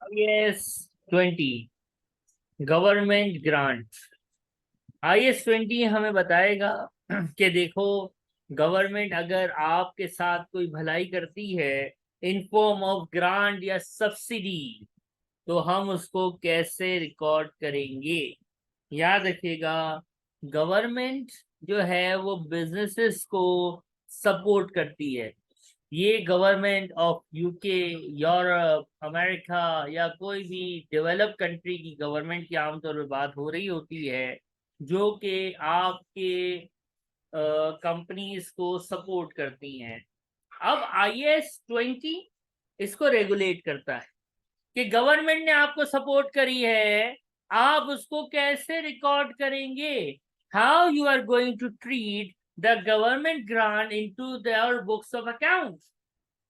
IAS 20 government grant. IAS 20 हमें बताएगा कि देखो, गवर्नमेंट अगर आपके साथ कोई भलाई करती है इन फॉर्म ऑफ ग्रांट या सब्सिडी, तो हम उसको कैसे रिकॉर्ड करेंगे। याद रखिएगा, गवर्नमेंट जो है वो बिजनेसेस को सपोर्ट करती है। ये government of UK, Europe, America या कोई भी डेवलप कंट्री की गवर्नमेंट की आमतौर पर बात हो रही होती है, जो कि आपके कंपनीज को सपोर्ट करती हैं। अब IAS 20 इसको रेगुलेट करता है कि गवर्नमेंट ने आपको सपोर्ट करी है, आप उसको कैसे रिकॉर्ड करेंगे। How you are going to treat the government grant into their books of account.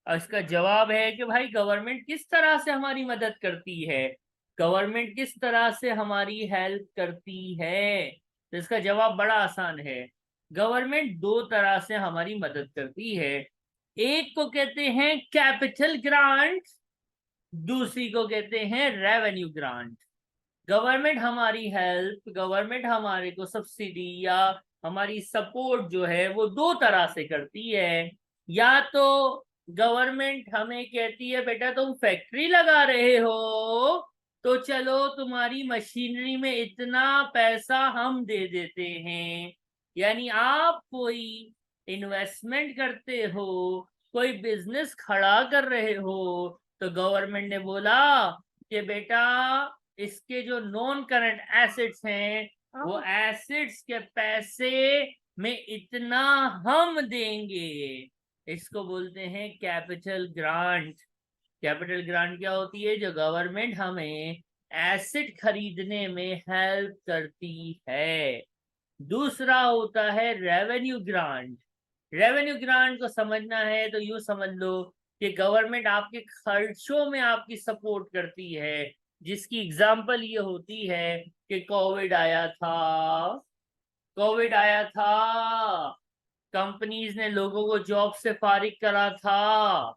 इसका जवाब है कि भाई गवर्नमेंट किस तरह से हमारी मदद करती है, गवर्नमेंट किस तरह से हमारी हेल्प करती है। तो इसका जवाब बड़ा आसान है। गवर्नमेंट दो तरह से हमारी मदद करती है। एक को कहते हैं कैपिटल ग्रांट, दूसरी को कहते हैं रेवेन्यू ग्रांट। गवर्नमेंट हमारी हेल्प, गवर्नमेंट हमारे को सब्सिडी या हमारी सपोर्ट जो है वो दो तरह से करती है। या तो गवर्नमेंट हमें कहती है बेटा तुम फैक्ट्री लगा रहे हो, तो चलो तुम्हारी मशीनरी में इतना पैसा हम दे देते हैं। यानी आप कोई इन्वेस्टमेंट करते हो, कोई बिजनेस खड़ा कर रहे हो, तो गवर्नमेंट ने बोला कि बेटा इसके जो नॉन करंट एसेट्स हैं वो एसेट्स के पैसे में इतना हम देंगे। इसको बोलते हैं कैपिटल ग्रांट। कैपिटल ग्रांट क्या होती है? जो गवर्नमेंट हमें एसेट खरीदने में हेल्प करती है। दूसरा होता है रेवेन्यू ग्रांट। रेवेन्यू ग्रांट को समझना है तो यूं समझ लो कि गवर्नमेंट आपके खर्चों में आपकी सपोर्ट करती है, जिसकी एग्जांपल ये होती है कि कोविड आया था। कोविड आया था, कंपनीज ने लोगों को जॉब से फारिग करा था।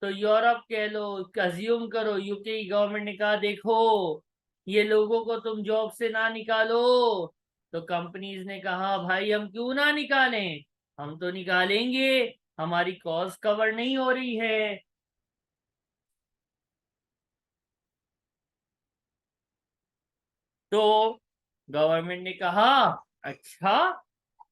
तो यूरोप कह लो, अज्यूम करो यूके की गवर्नमेंट ने कहा देखो ये लोगों को तुम जॉब से ना निकालो। तो कंपनीज ने कहा भाई हम क्यों ना निकालें, हम तो निकालेंगे, हमारी कॉस्ट कवर नहीं हो रही है। तो गवर्नमेंट ने कहा अच्छा,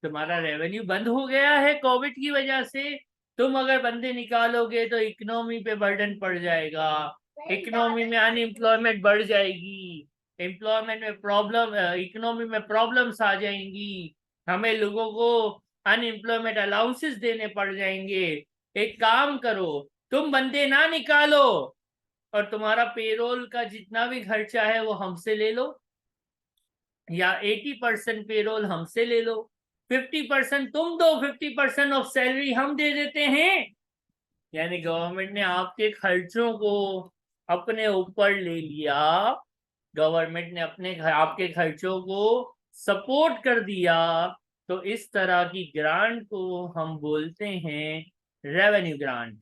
तुम्हारा रेवेन्यू बंद हो गया है कोविड की वजह से, तुम अगर बंदे निकालोगे तो इकोनॉमी पे बर्डन पड़ जाएगा, इकोनॉमी में अनएम्प्लॉयमेंट बढ़ जाएगी, एम्प्लॉयमेंट में प्रॉब्लम, इकोनॉमी में प्रॉब्लम्स आ जाएंगी, हमें लोगों को अनएम्प्लॉयमेंट अलाउंसेस देने पड़ जाएंगे। एक काम करो, तुम बंदे ना निकालो और तुम्हारा पेरोल का जितना भी खर्चा है वो हमसे ले लो, या 80% पेरोल हमसे ले लो, 50% तुम दो, 50% ऑफ सैलरी हम दे देते हैं। यानी गवर्नमेंट ने आपके खर्चों को अपने ऊपर ले लिया, गवर्नमेंट ने आपके खर्चों को सपोर्ट कर दिया। तो इस तरह की ग्रांट को हम बोलते हैं revenue grant.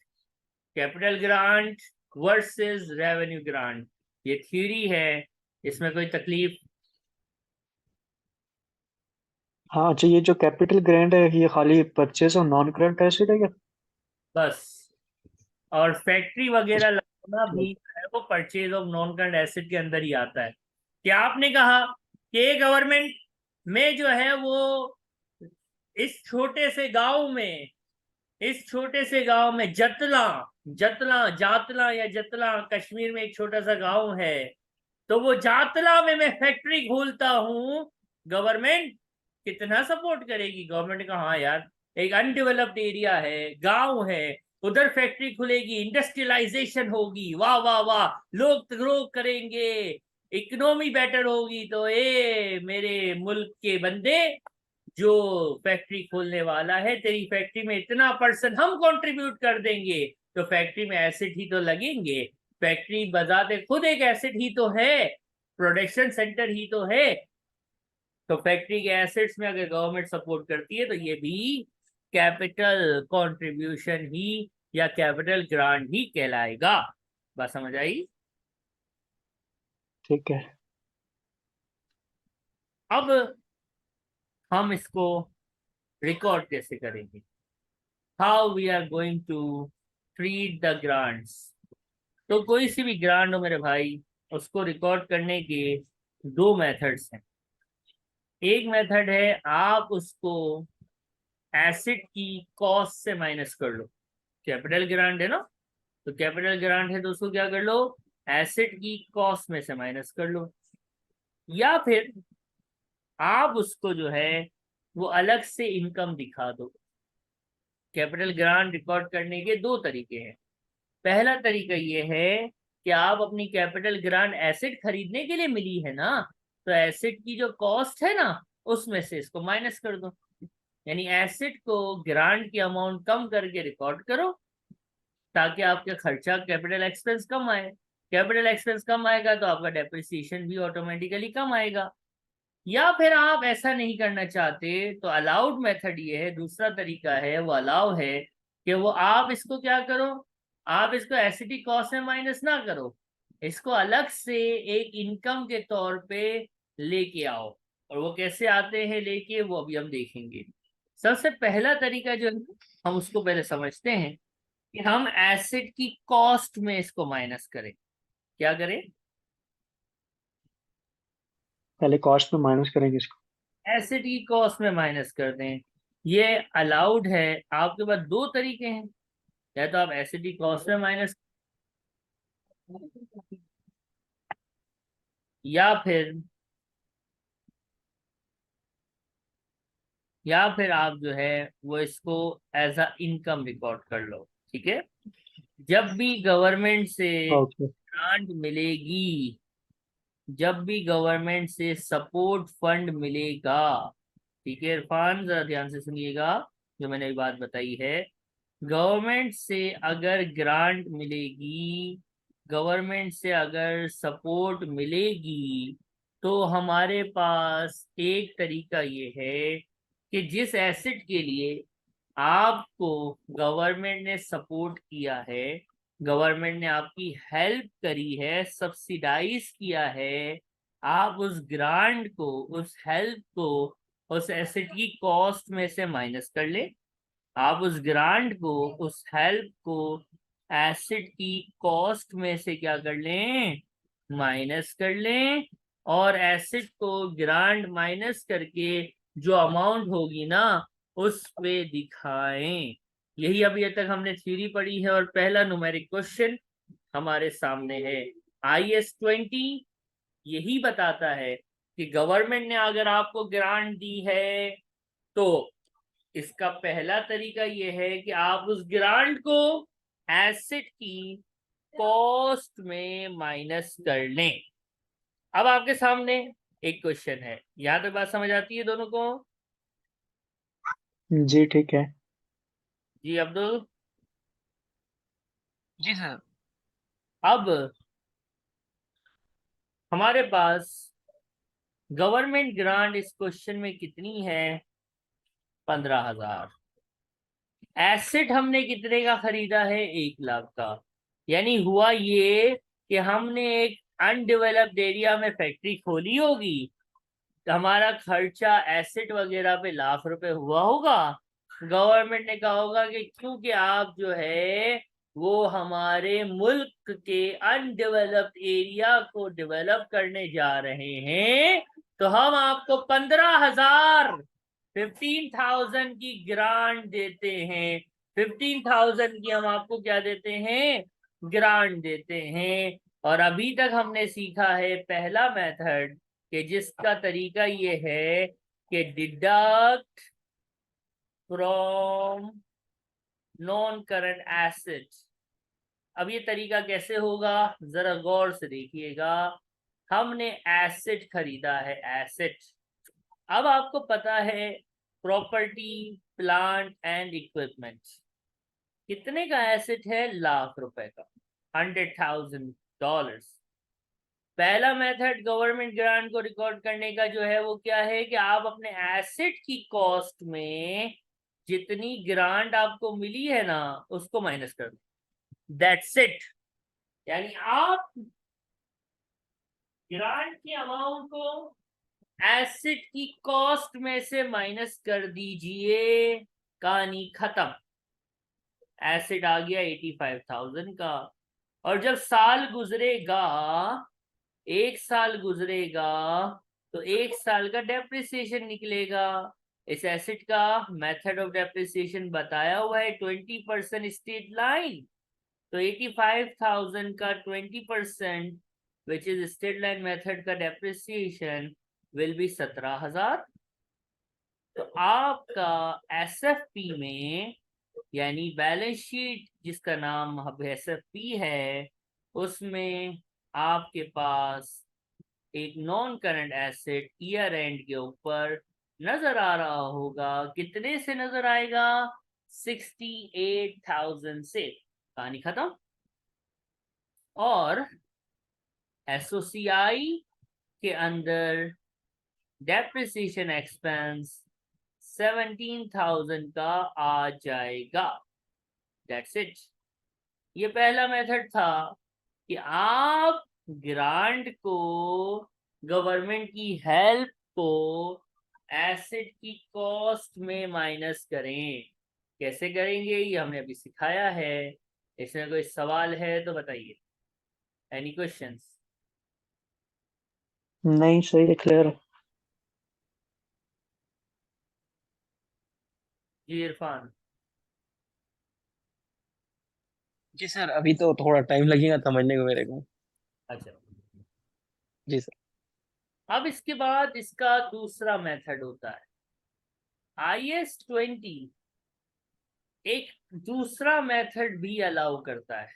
Capital grant versus revenue grant, ये थ्योरी है, इसमें कोई तकलीफ? हाँ अच्छा, ये जो कैपिटल ग्रांट है ये खाली परचेज और नॉन करंट एसेट है क्या? बस। और फैक्ट्री वगैरह अच्छा। लगाना भी जो है वो purchase of non current asset के अंदर ही आता है। क्या आपने कहा कि गवर्नमेंट में जो है वो इस छोटे से गांव में, इस छोटे से गांव में जतला, जतला जातला या जतला कश्मीर में एक छोटा सा गांव है, तो वो जातला में मैं फैक्ट्री खोलता हूँ, गवर्नमेंट कितना सपोर्ट करेगी? गवर्नमेंट ने कहा हाँ यार, एक अनडेवलप्ड एरिया है, गांव है, उधर फैक्ट्री खुलेगी, इंडस्ट्रियलाइजेशन होगी, वाह वाह वाह, लोग ग्रो करेंगे, इकोनॉमी बेटर होगी, तो ए मेरे मुल्क के बंदे जो फैक्ट्री खोलने वाला है, तेरी फैक्ट्री में इतना परसेंट हम कंट्रीब्यूट कर देंगे। तो फैक्ट्री में एसिड ही तो लगेंगे, फैक्ट्री बजाते खुद एक एसिड ही तो है, प्रोडक्शन सेंटर ही तो है। तो फैक्ट्री के एसेट्स में अगर गवर्नमेंट सपोर्ट करती है तो ये भी कैपिटल कंट्रीब्यूशन ही या कैपिटल ग्रांट ही कहलाएगा। बात समझ आई? ठीक है। अब हम इसको रिकॉर्ड कैसे करेंगे? How we are going to treat the grants. तो कोई सी भी ग्रांट हो मेरे भाई, उसको रिकॉर्ड करने के दो मेथड्स हैं। एक मेथड है आप उसको एसेट की कॉस्ट से माइनस कर लो। कैपिटल ग्रांट है ना, तो कैपिटल ग्रांट है तो उसको क्या कर लो, एसेट की कॉस्ट में से माइनस कर लो। या फिर आप उसको जो है वो अलग से इनकम दिखा दो। कैपिटल ग्रांट रिकॉर्ड करने के दो तरीके हैं। पहला तरीका ये है कि आप अपनी कैपिटल ग्रांट एसेट खरीदने के लिए मिली है ना, तो एसेट की जो कॉस्ट है ना उसमें से इसको माइनस कर दो। यानी एसेट को ग्रांट की अमाउंट कम करके रिकॉर्ड करो, ताकि आपका खर्चा कैपिटल एक्सपेंस कम आए। कैपिटल एक्सपेंस कम आएगा तो आपका डेप्रिसिएशन भी ऑटोमेटिकली कम आएगा। या फिर आप ऐसा नहीं करना चाहते तो अलाउड मेथड ये है, दूसरा तरीका है वो अलाउ है कि वो आप इसको क्या करो, आप इसको एसिडी कॉस्ट में माइनस ना करो, इसको अलग से एक इनकम के तौर पे लेके आओ। और वो कैसे आते हैं लेके, वो अभी हम देखेंगे। सबसे पहला तरीका जो है हम उसको पहले समझते हैं कि हम एसिड की कॉस्ट में इसको माइनस करें। क्या करें? पहले कॉस्ट में माइनस करेंगे इसको। एसिड की कॉस्ट में माइनस कर दें। ये अलाउड है। आपके पास दो तरीके हैं, या तो आप एसिड की कॉस्ट में माइनस, या फिर आप जो है वो इसको एज अ इनकम रिकॉर्ड कर लो। ठीक है। जब भी गवर्नमेंट से ओके। ग्रांट मिलेगी, जब भी गवर्नमेंट से सपोर्ट फंड मिलेगा, ठीक है इरफान जरा ध्यान से सुनिएगा जो मैंने अभी बात बताई है। गवर्नमेंट से अगर ग्रांट मिलेगी, गवर्नमेंट से अगर सपोर्ट मिलेगी, तो हमारे पास एक तरीका ये है कि जिस एसेट के लिए आपको गवर्नमेंट ने सपोर्ट किया है, गवर्नमेंट ने आपकी हेल्प करी है, सब्सिडाइज किया है, आप उस ग्रांट को, उस हेल्प को उस एसेट की कॉस्ट में से माइनस कर ले। आप उस ग्रांट को, उस हेल्प को एसेट की कॉस्ट में से क्या कर लें, माइनस कर लें। और एसेट को ग्रांट माइनस करके जो अमाउंट होगी ना उस पे दिखाएं। यही अभी तक हमने थ्योरी पढ़ी है और पहला न्यूमेरिक क्वेश्चन हमारे सामने है। IS-20 यही बताता है कि गवर्नमेंट ने अगर आपको ग्रांट दी है तो इसका पहला तरीका यह है कि आप उस ग्रांट को एसेट की कॉस्ट में माइनस कर लें। अब आपके सामने एक क्वेश्चन है, यहां तक बात समझ आती है दोनों को? जी ठीक है। जी अब्दुल। जी सर। अब हमारे पास गवर्नमेंट ग्रांट इस क्वेश्चन में कितनी है, 15,000। एसेट हमने कितने का खरीदा है, 1 लाख का। यानी हुआ ये कि हमने एक अनडेवलप्ड एरिया में फैक्ट्री खोली होगी, तो हमारा खर्चा एसेट वगैरह पे लाख रुपए हुआ होगा। गवर्नमेंट ने कहा होगा कि क्योंकि आप जो है वो हमारे मुल्क के अनडेवलप्ड एरिया को डेवलप करने जा रहे हैं, तो हम आपको 15,000, 15,000 की ग्रांट देते हैं। 15,000 की हम आपको क्या देते हैं, ग्रांट देते हैं। और अभी तक हमने सीखा है पहला मेथड कि जिसका तरीका ये है कि deduct from non current assets. अब ये तरीका कैसे होगा, जरा गौर से देखिएगा। हमने एसेट खरीदा है, एसेट। अब आपको पता है प्रॉपर्टी, प्लांट एंड इक्विपमेंट कितने का एसेट है, लाख रुपए का, $100,000। पहला मेथड गवर्नमेंट ग्रांट को रिकॉर्ड करने का जो है वो क्या है कि आप अपने एसेट की कॉस्ट में जितनी ग्रांट आपको मिली है ना उसको माइनस कर दो, दैट्स इट। यानी आप ग्रांट की अमाउंट को एसेट की कॉस्ट में से माइनस कर दीजिए, कहानी खत्म। एसेट आ गया 85,000 का। और जब साल गुजरेगा, 1 साल गुजरेगा, तो 1 साल का डेप्रिसिएशन निकलेगा। इस एसेट का मेथड ऑफ डेप्रिसिएशन बताया हुआ है 20% स्ट्रेट लाइन। तो 85,000 का 20% which is straight line method का डेप्रिसिएशन विल बी 17,000। तो आपका एसएफपी में, यानी बैलेंस शीट जिसका नाम अब एसएफपी है, उसमें आपके पास एक non current asset year and के ऊपर नजर आ रहा होगा। कितने से नजर आएगा? 68,000 से। कहानी खत्म। और एसओसीआई के अंदर डेप्रिसिएशन एक्सपेंस 17,000 का आ जाएगा। That's it. ये पहला मेथड था कि आप ग्रांट को, गवर्नमेंट की हेल्प को एसेट की कॉस्ट में माइनस करें। कैसे करेंगे ये हमने अभी सिखाया है। इसमें कोई सवाल है तो बताइए। Any questions? नहीं, सही है, क्लियर है। जी इरफान। जी सर, अभी तो थोड़ा टाइम लगेगा समझने को मेरे को। अच्छा, जी सर। अब इसके बाद इसका दूसरा मेथड होता है IS-20। एक दूसरा मेथड भी अलाउ करता है।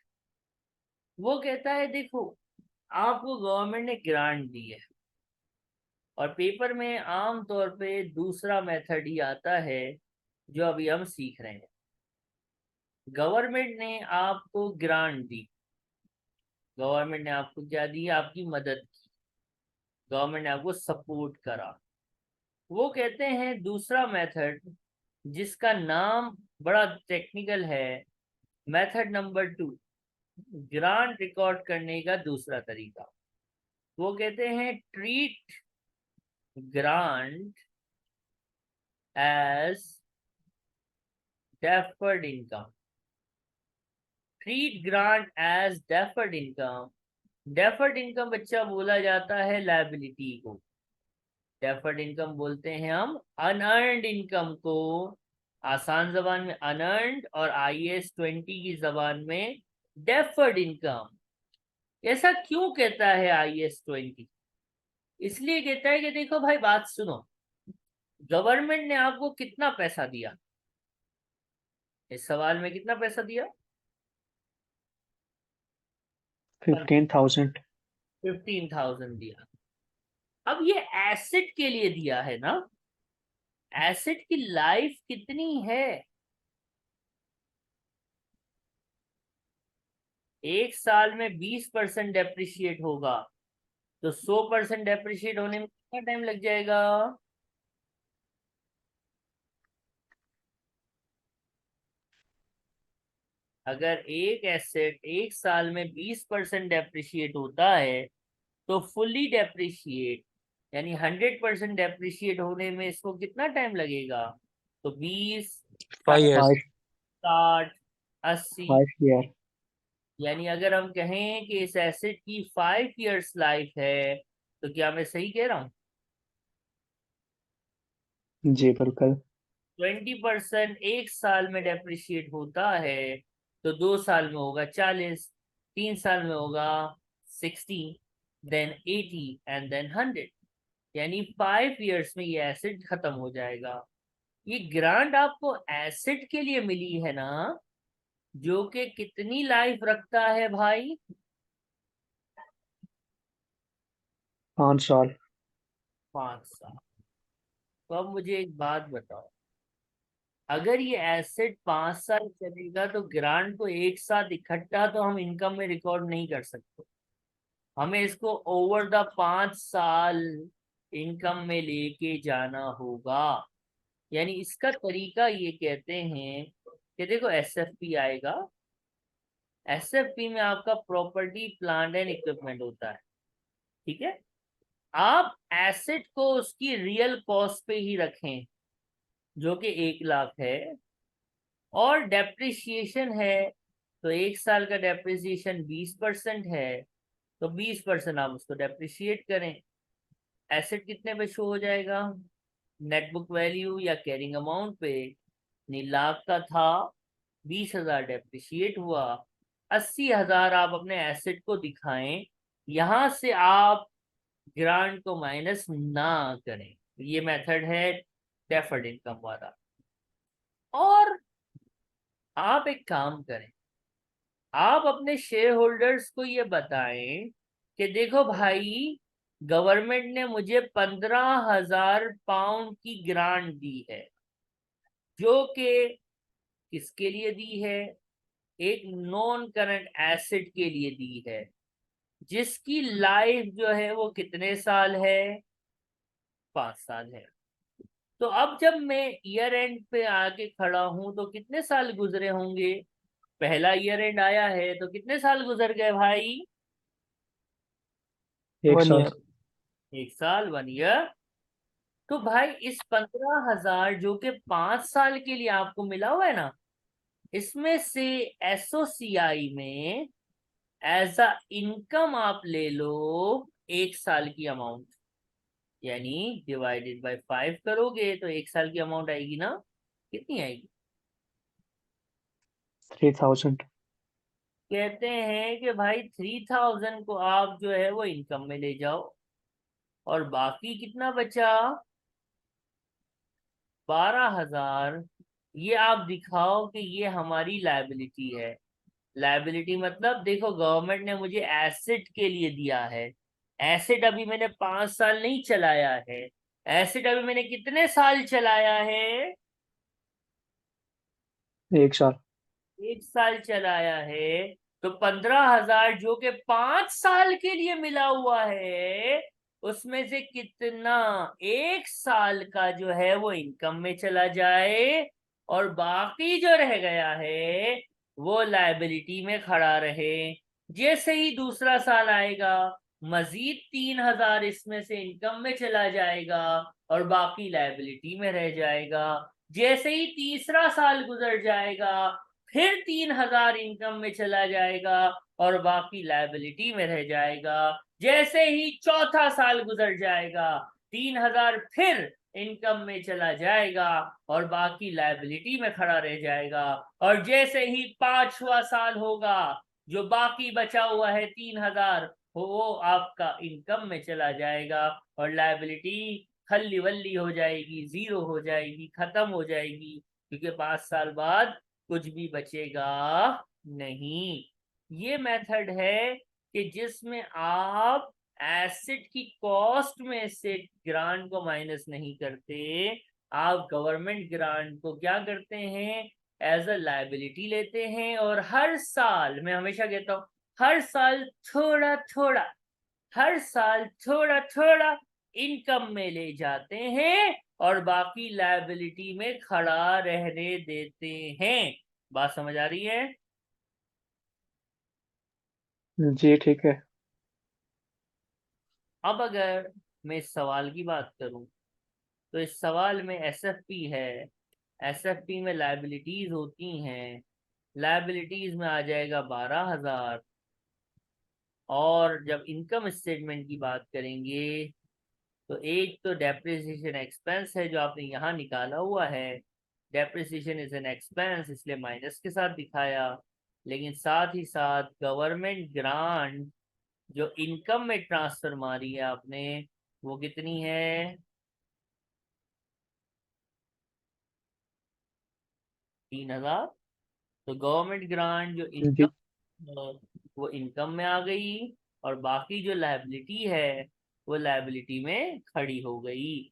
वो कहता है देखो, आपको गवर्नमेंट ने ग्रांट दी है, और पेपर में आम तौर पे दूसरा मेथड ही आता है जो अभी हम सीख रहे हैं। गवर्नमेंट ने आपको ग्रांट दी, गवर्नमेंट ने आपको क्या दी? आपकी मदद की, गवर्नमेंट ने आपको सपोर्ट करा। वो कहते हैं दूसरा मेथड, जिसका नाम बड़ा टेक्निकल है, मेथड नंबर 2, ग्रांट रिकॉर्ड करने का दूसरा तरीका। वो कहते हैं treat grant as deferred income. Treat grant as deferred income. Deferred income बच्चा बोला जाता है लायबिलिटी को। डेफर्ड इनकम बोलते हैं हम अनअर्नड इनकम को। आसान जबान में अनअर्नड, और IS-20 की जबान में डेफर्ड इनकम। ऐसा क्यों कहता है IS-20? इसलिए कहता है कि देखो भाई, बात सुनो, गवर्नमेंट ने आपको कितना पैसा दिया? इस सवाल में कितना पैसा दिया? 15,000। 15,000 दिया। अब ये एसेट के लिए दिया है ना। एसेट की लाइफ कितनी है? 1 साल में 20% डेप्रिशिएट होगा, तो 100% डेप्रिशिएट होने में कितना टाइम लग जाएगा? अगर एक एसेट 1 साल में 20% डेप्रिशिएट होता है, तो फुल्ली डेप्रिशिएट यानी 100% डेप्रिशिएट होने में इसको कितना टाइम लगेगा? तो 20, 5 years। 60, 80। 5 year। यानी अगर हम कहें कि इस एसेट की 5 years लाइफ है, तो क्या मैं सही कह रहा हूँ? जी बिल्कुल। 20% 1 साल में डेप्रिशिएट होता है, तो 2 साल में होगा 40, 3 साल में होगा 60, देन 80 एंड देन 100। यानी 5 years में ये एसेट खत्म हो जाएगा। ये ग्रांट आपको एसेट के लिए मिली है ना, जो कि कितनी लाइफ रखता है भाई? 5 साल। 5 साल। तो अब मुझे एक बात बताओ, अगर ये एसेट 5 साल चलेगा, तो ग्रांट को एक साथ इकट्ठा तो हम इनकम में रिकॉर्ड नहीं कर सकते। हमें इसको ओवर द 5 साल इनकम में लेके जाना होगा। यानी इसका तरीका ये कहते हैं कि देखो, एसएफपी आएगा, एसएफपी में आपका प्रॉपर्टी प्लांट एंड इक्विपमेंट होता है, ठीक है। आप एसेट को उसकी रियल कॉस्ट पे ही रखें जो कि 1 लाख है, और डेप्रिसिएशन है तो 1 साल का डेप्रिसिएशन 20% है, तो 20% आप उसको डेप्रिशिएट करें। एसेट कितने पे शो हो जाएगा? नेट बुक वैल्यू या कैरिंग अमाउंट पे। 1 लाख का था, 20,000 डेप्रिशिएट हुआ, 80,000 आप अपने एसेट को दिखाएं। यहां से आप ग्रांट को माइनस ना करें। ये मेथड है डेफर्ड इनकम वाला। और आप एक काम करें, आप अपने शेयर होल्डर्स को ये बताएं कि देखो भाई, गवर्नमेंट ने मुझे 15,000 पाउंड की ग्रांट दी है, जो कि किसके लिए दी है? एक नॉन करंट एसेट के लिए दी है, जिसकी लाइफ जो है वो कितने साल है? 5 साल है। तो अब जब मैं ईयर एंड पे आके खड़ा हूं तो कितने साल गुजरे होंगे? पहला ईयर एंड आया है तो कितने साल गुजर गए भाई? 1 साल। 1 साल, 1 ईयर। तो भाई इस 15,000 जो कि 5 साल के लिए आपको मिला हुआ है ना, इसमें से एसओसीआई में एज अ इनकम आप ले लो 1 साल की अमाउंट, यानी डिवाइडेड बाय 5 करोगे तो 1 साल की अमाउंट आएगी ना? कितनी आएगी? 3,000। कहते हैं कि भाई 3,000 को आप जो है वो इनकम में ले जाओ, और बाकी कितना बचा? 12,000। ये आप दिखाओ कि ये हमारी लायबिलिटी है। लायबिलिटी मतलब देखो, गवर्नमेंट ने मुझे एसेट के लिए दिया है। एसेट अभी मैंने 5 साल नहीं चलाया है। एसेट अभी मैंने कितने साल चलाया है? 1 साल। 1 साल चलाया है। तो 15,000 जो कि 5 साल के लिए मिला हुआ है, उसमें से कितना 1 साल का जो है वो इनकम में चला जाए, और बाकी जो रह गया है वो लायबिलिटी में खड़ा रहे। जैसे ही दूसरा साल आएगा, मजीद 3,000 इसमें से इनकम में चला जाएगा और बाकी लायबिलिटी में रह जाएगा। जैसे ही तीसरा साल गुजर जाएगा, फिर 3,000 इनकम में चला जाएगा और बाकी लायबिलिटी में रह जाएगा। जैसे ही चौथा साल गुजर जाएगा, 3,000 फिर इनकम में चला जाएगा और बाकी लायबिलिटी में खड़ा रह जाएगा। और जैसे ही 5वां साल होगा, जो बाकी बचा हुआ है 3,000, वो आपका इनकम में चला जाएगा और लायबिलिटी खल्ली वल्ली हो जाएगी, जीरो हो जाएगी, खत्म हो जाएगी, क्योंकि 5 साल बाद कुछ भी बचेगा नहीं। ये मेथड है कि जिसमें आप एसेट की कॉस्ट में से ग्रांट को माइनस नहीं करते, आप गवर्नमेंट ग्रांट को क्या करते हैं? एज अ लायबिलिटी लेते हैं, और हर साल, मैं हमेशा कहता हूं, हर साल थोड़ा थोड़ा, हर साल थोड़ा थोड़ा इनकम में ले जाते हैं और बाकी लायबिलिटी में खड़ा रहने देते हैं। बात समझ आ रही है? जी ठीक है। अब अगर मैं इस सवाल की बात करूं, तो इस सवाल में एसएफपी है। एसएफपी में लायबिलिटीज होती हैं। लायबिलिटीज में आ जाएगा 12,000। और जब इनकम स्टेटमेंट की बात करेंगे, तो एक तो डेप्रिसिएशन एक्सपेंस है जो आपने यहाँ निकाला हुआ है। डेप्रिसिएशन इज एन एक्सपेंस, इसलिए माइनस के साथ दिखाया। लेकिन साथ ही साथ गवर्नमेंट ग्रांट जो इनकम में ट्रांसफर मारी है आपने, वो कितनी है? 3,000। तो गवर्नमेंट ग्रांट जो जी। इनकम, वो इनकम में आ गई, और बाकी जो लायबिलिटी है वो लायबिलिटी में खड़ी हो गई।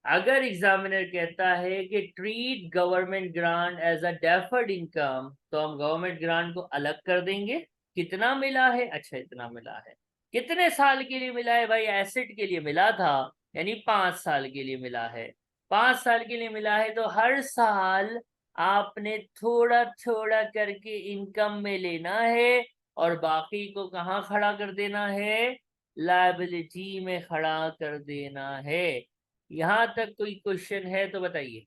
अगर एग्जामिनर कहता है कि treat government grant as a deferred income, तो हम गवर्नमेंट ग्रांट को अलग कर देंगे। कितना मिला है? अच्छा, इतना मिला है। कितने साल के लिए मिला है भाई? एसेट के लिए मिला था, यानी 5 साल के लिए मिला है। 5 साल के लिए मिला है, तो हर साल आपने थोड़ा थोड़ा करके इनकम में लेना है और बाकी को कहाँ खड़ा कर देना है, लायबिलिटी में खड़ा कर देना है। यहां तक कोई क्वेश्चन है तो बताइए।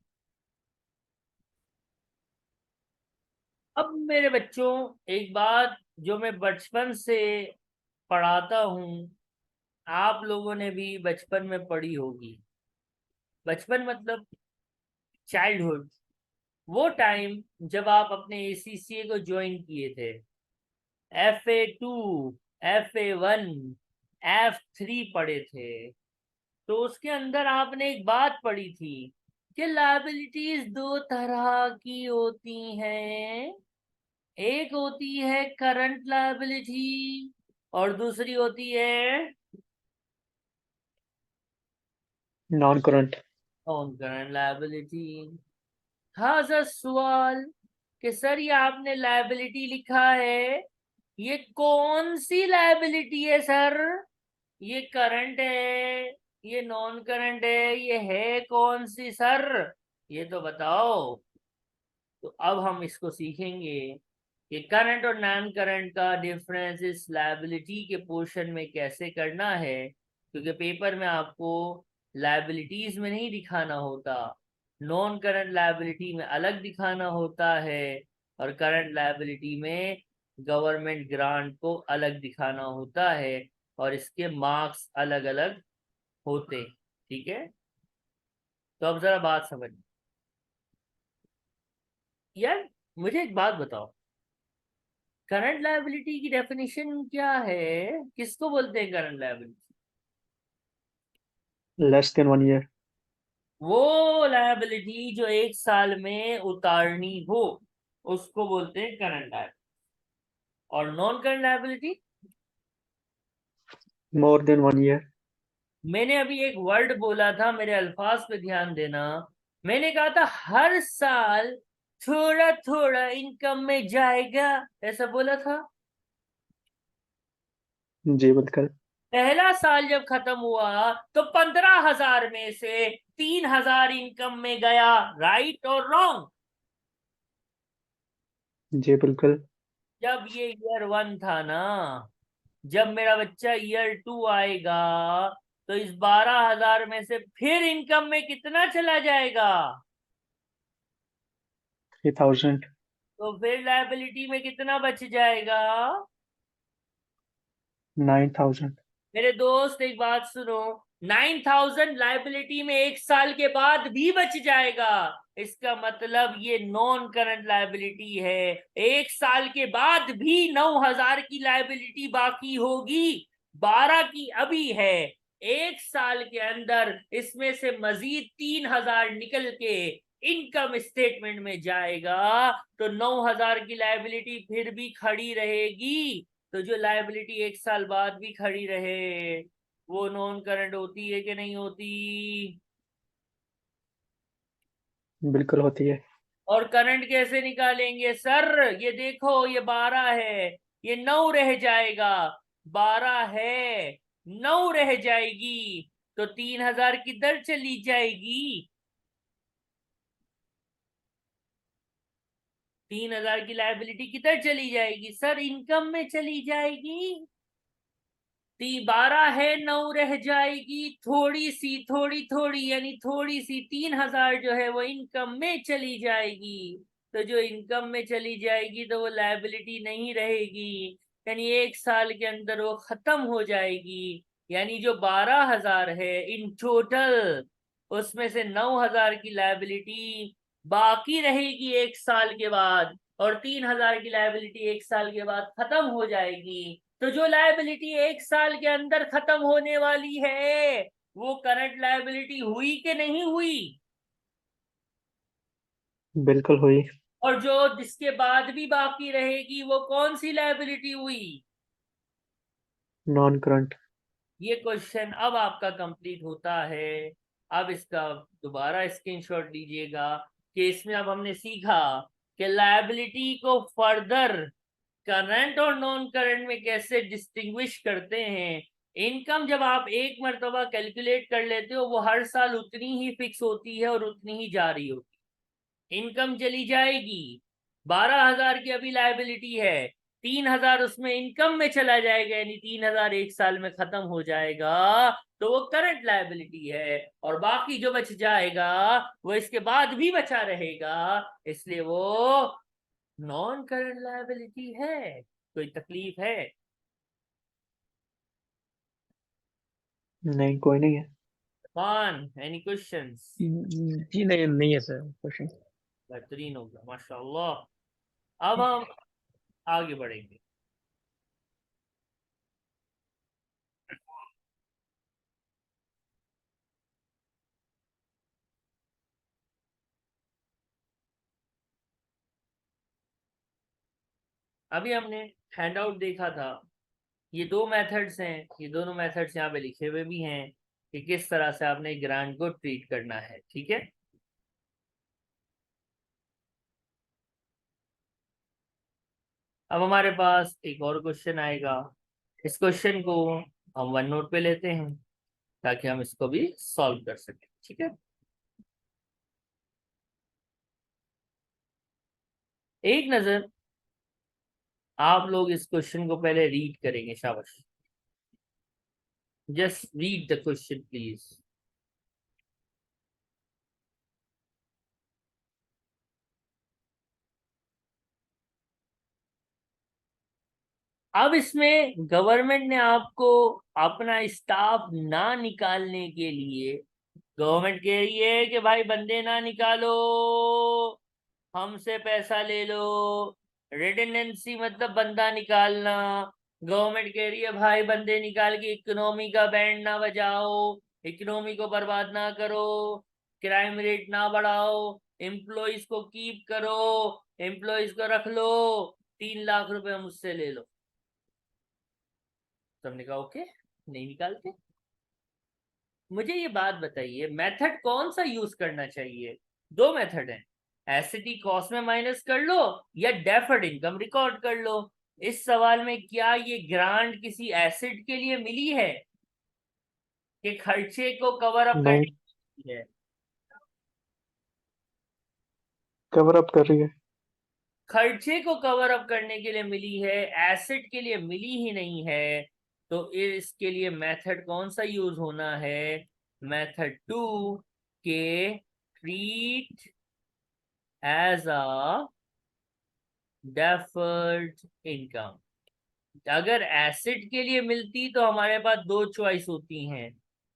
अब मेरे बच्चों, एक बात जो मैं बचपन से पढ़ाता हूं, आप लोगों ने भी बचपन में पढ़ी होगी। बचपन मतलब चाइल्डहुड, वो टाइम जब आप अपने ACCA को ज्वाइन किए थे। FA2, FA1, F3 पढ़े थे, तो उसके अंदर आपने एक बात पढ़ी थी कि लायबिलिटीज दो तरह की होती हैं। एक होती है करंट लायबिलिटी और दूसरी होती है non current. Non current liability. था सर सवाल कि सर ये आपने लायबिलिटी लिखा है, ये कौन सी लायबिलिटी है सर? ये करंट है, ये नॉन करंट है, ये है कौन सी सर? ये तो बताओ। तो अब हम इसको सीखेंगे कि करंट और नॉन करंट का डिफरेंस इस लायबिलिटी के पोर्शन में कैसे करना है, क्योंकि पेपर में आपको लायबिलिटीज में नहीं दिखाना होता, नॉन करंट लायबिलिटी में अलग दिखाना होता है और करंट लायबिलिटी में गवर्नमेंट ग्रांट को अलग दिखाना होता है और इसके मार्क्स अलग अलग होते। ठीक है, तो अब जरा बात समझ। यार मुझे एक बात बताओ, करंट लायबिलिटी की डेफिनेशन क्या है? किसको बोलते हैं current liability? Less than 1 year. वो लायबिलिटी जो 1 साल में उतारनी हो उसको बोलते हैं करंट लायबिलिटी। और non current liability, more than 1 year. मैंने अभी एक वर्ड बोला था, मेरे अल्फाज पे ध्यान देना। मैंने कहा था हर साल थोड़ा थोड़ा इनकम में जाएगा, ऐसा बोला था। जी बिल्कुल। पहला साल जब खत्म हुआ तो 15,000 में से 3,000 इनकम में गया, राइट और रॉन्ग? जी बिल्कुल। जब ये ईयर 1 था ना, जब मेरा बच्चा ईयर 2 आएगा तो इस 12,000 में से फिर इनकम में कितना चला जाएगा? 3,000। तो फिर लायबिलिटी में कितना बच जाएगा? 9,000। मेरे दोस्त एक बात सुनो, 9,000 लायबिलिटी में 1 साल के बाद भी बच जाएगा। इसका मतलब ये नॉन करंट लायबिलिटी है। 1 साल के बाद भी 9,000 की लायबिलिटी बाकी होगी, 12 की अभी है। 1 साल के अंदर इसमें से मजीद 3,000 निकल के इनकम स्टेटमेंट में जाएगा, तो 9,000 की लायबिलिटी फिर भी खड़ी रहेगी। तो जो लायबिलिटी 1 साल बाद भी खड़ी रहे वो नॉन करंट होती है कि नहीं होती? बिल्कुल होती है। और करंट कैसे निकालेंगे सर? ये देखो, ये 12 है, ये 9 रह जाएगा। 12 है, 9 रह जाएगी, तो 3,000 किधर चली जाएगी? 3,000 की लायबिलिटी किधर चली जाएगी सर? इनकम में चली जाएगी। 12 है, 9 रह जाएगी, थोड़ी सी, थोड़ी थोड़ी यानी थोड़ी सी 3,000 जो है वो इनकम में चली जाएगी। तो जो इनकम में चली जाएगी तो वो लायबिलिटी नहीं रहेगी, यानी 1 साल के अंदर वो खत्म हो जाएगी। यानी जो 12,000 है इन टोटल, उसमें से 9,000 की लायबिलिटी बाकी रहेगी 1 साल के बाद, और 3,000 की लायबिलिटी 1 साल के बाद खत्म हो जाएगी। तो जो लायबिलिटी 1 साल के अंदर खत्म होने वाली है वो करंट लायबिलिटी हुई कि नहीं हुई? बिल्कुल हुई। और जो जिसके बाद भी बाकी रहेगी वो कौन सी लायबिलिटी हुई? Non current. ये क्वेश्चन अब आपका कंप्लीट होता है। अब इसका दोबारा स्क्रीनशॉट लीजिएगा कि इसमें अब हमने सीखा कि लायबिलिटी को फर्दर करंट और नॉन करंट में कैसे डिस्टिंग्विश करते हैं। इनकम जब आप एक मरतबा कैलकुलेट कर लेते हो वो हर साल उतनी ही फिक्स होती है और उतनी ही जारी होती है। इनकम चली जाएगी, 12,000 की अभी लायबिलिटी है, 3,000 उसमें इनकम में चला जाएगा, यानी 3,000 एक साल में खत्म हो जाएगा, तो वो करंट लायबिलिटी है। और बाकी जो बच जाएगा वो इसके बाद भी बचा रहेगा, इसलिए वो नॉन करंट लायबिलिटी है। कोई तकलीफ है? नहीं, कोई नहीं है। कौन, एनी क्वेश्चंस? जी नहीं, नहीं है सर क्वेश्चन। बेहतरीन होगा, माशाल्लाह। अब हम आगे बढ़ेंगे। अभी हमने हैंडआउट देखा था, ये दो मेथड्स हैं, ये दोनों मेथड्स यहाँ पे लिखे हुए भी हैं कि किस तरह से आपने ग्रांट को ट्रीट करना है, ठीक है। अब हमारे पास एक और क्वेश्चन आएगा, इस क्वेश्चन को हम वन नोट पे लेते हैं ताकि हम इसको भी सॉल्व कर सकें, ठीक है। एक नजर आप लोग इस क्वेश्चन को पहले रीड करेंगे, शाबाश। Just read the question please. अब इसमें गवर्नमेंट ने आपको अपना स्टाफ ना निकालने के लिए, गवर्नमेंट कह रही है कि भाई बंदे ना निकालो, हमसे पैसा ले लो। रिडंडेंसी मतलब बंदा निकालना। गवर्नमेंट कह रही है भाई बंदे निकाल के इकोनॉमी का बैंड ना बजाओ, इकोनॉमी को बर्बाद ना करो, क्राइम रेट ना बढ़ाओ, एम्प्लॉइज को कीप करो, एम्प्लॉइज को रख लो, 3 लाख रुपए मुझसे ले लो। तो हमने कहा ओके, नहीं निकालते। मुझे ये बात बताइए, मेथड कौन सा यूज करना चाहिए? दो मेथड है, एसिडी कॉस्ट में माइनस कर लो या डेफर्ड इनकम रिकॉर्ड कर लो। इस सवाल में क्या ये ग्रांट किसी एसिड के लिए मिली है कि खर्चे को कवर अप करने नहीं, के लिए है? कवर अप कर रही है। खर्चे को कवर अप करने के लिए मिली है, एसिड के लिए मिली ही नहीं है। तो इसके लिए मेथड कौन सा यूज होना है? मेथड 2 के treat as a deferred income. अगर एसिड के लिए मिलती तो हमारे पास दो चॉइस होती हैं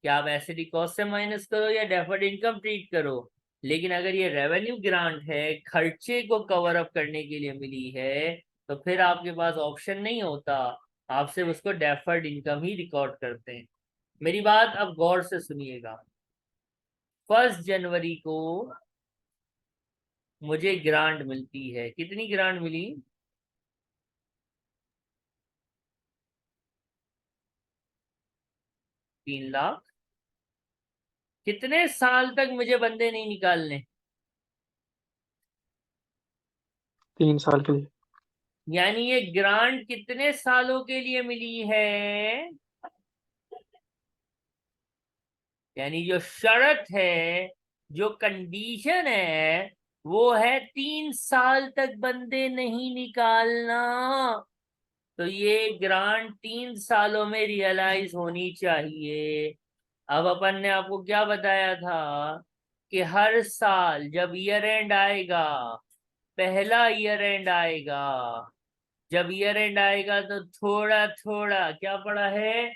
कि आप एसिड कॉस्ट से माइनस करो या डेफर्ड इनकम ट्रीट करो। लेकिन अगर ये रेवेन्यू ग्रांट है, खर्चे को कवर अप करने के लिए मिली है, तो फिर आपके पास ऑप्शन नहीं होता, आप सिर्फ उसको डेफर्ड इनकम ही रिकॉर्ड करते हैं। मेरी बात अब गौर से सुनिएगा। 1 जनवरी को मुझे ग्रांट मिलती है, कितनी ग्रांट मिली? 3 लाख। कितने साल तक मुझे बंदे नहीं निकालने? 3 साल के लिए। यानी ये ग्रांट कितने सालों के लिए मिली है? यानी जो शर्त है, जो कंडीशन है, वो है 3 साल तक बंदे नहीं निकालना। तो ये ग्रांट 3 सालों में रियलाइज होनी चाहिए। अब अपन ने आपको क्या बताया था कि हर साल जब ईयर एंड आएगा, पहला ईयर एंड आएगा, जब ईयर एंड आएगा तो थोड़ा थोड़ा क्या पड़ा है,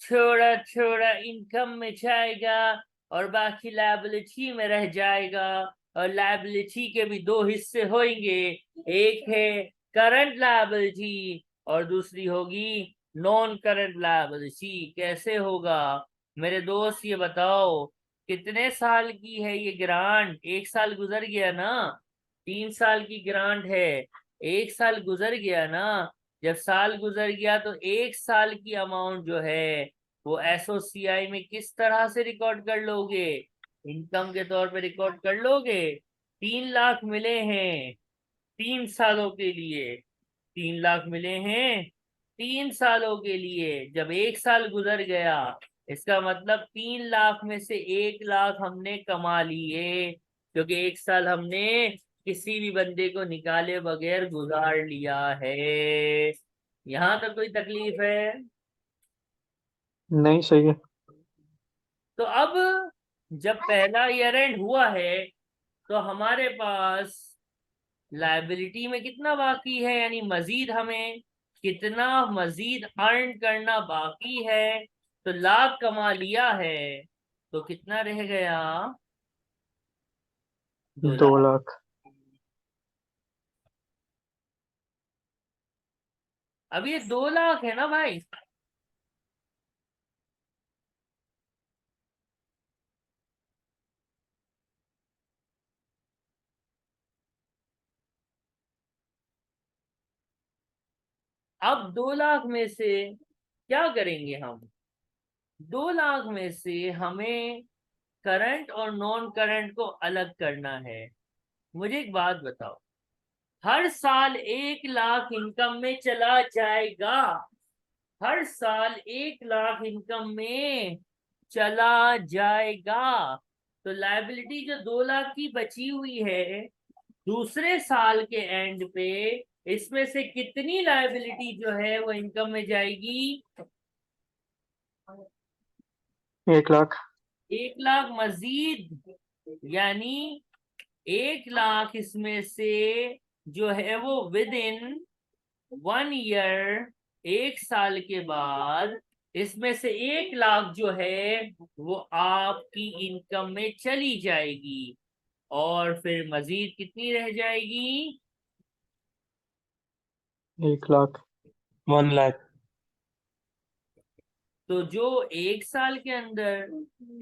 थोड़ा थोड़ा इनकम में जाएगा और बाकी लायबिलिटी में रह जाएगा। और लायबिलिटी के भी दो हिस्से होंगे, एक है करंट लायबिलिटी और दूसरी होगी नॉन करंट लायबिलिटी। कैसे होगा मेरे दोस्त, ये बताओ, कितने साल की है ये ग्रांट? 1 साल गुजर गया ना, 3 साल की ग्रांट है, 1 साल गुजर गया ना। जब साल गुजर गया तो 1 साल की अमाउंट जो है वो एसओसीआई में किस तरह से रिकॉर्ड कर लोगे? इनकम के तौर पे रिकॉर्ड कर लोगे। 3 लाख मिले हैं 3 सालों के लिए, 3 लाख मिले हैं 3 सालों के लिए। जब 1 साल गुजर गया, इसका मतलब 3 लाख में से 1 लाख हमने कमा लिए। क्योंकि एक साल हमने किसी भी बंदे को निकाले बगैर गुजार लिया है। यहाँ तक कोई तकलीफ है? नहीं, सही है। तो अब जब पहला ईयर एंड हुआ है तो हमारे पास लायबिलिटी में कितना बाकी है, यानी मजीद हमें कितना मजीद अर्न करना बाकी है। तो लाख कमा लिया है तो कितना रह गया? 2 लाख। 2 लाख। अब ये 2 लाख है ना भाई, अब 2 लाख में से क्या करेंगे हम? 2 लाख में से हमें करंट और नॉन करंट को अलग करना है। मुझे एक बात बताओ, हर साल 1 लाख इनकम में चला जाएगा, हर साल 1 लाख इनकम में चला जाएगा। तो लायबिलिटी जो 2 लाख की बची हुई है दूसरे साल के एंड पे, इसमें से कितनी लायबिलिटी जो है वो इनकम में जाएगी? 1 लाख। 1 लाख मजीद, यानी 1 लाख इसमें से जो है वो विद इन 1 ईयर, 1 साल के बाद इसमें से 1 लाख जो है वो आपकी इनकम में चली जाएगी और फिर मजीद कितनी रह जाएगी? 1 लाख। 1 लाख। तो जो 1 साल के अंदर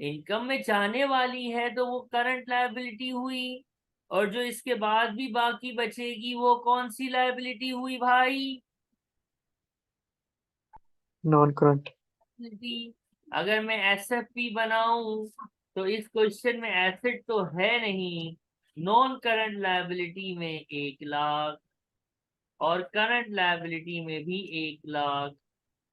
इनकम में जाने वाली है तो वो करंट लायबिलिटी हुई, और जो इसके बाद भी बाकी बचेगी वो कौन सी लायबिलिटी हुई भाई? Non current. अगर मैं एसएफपी बनाऊं तो इस क्वेश्चन में एसेट तो है नहीं, नॉन करंट लायबिलिटी में 1 लाख और करंट लायबिलिटी में भी 1 लाख,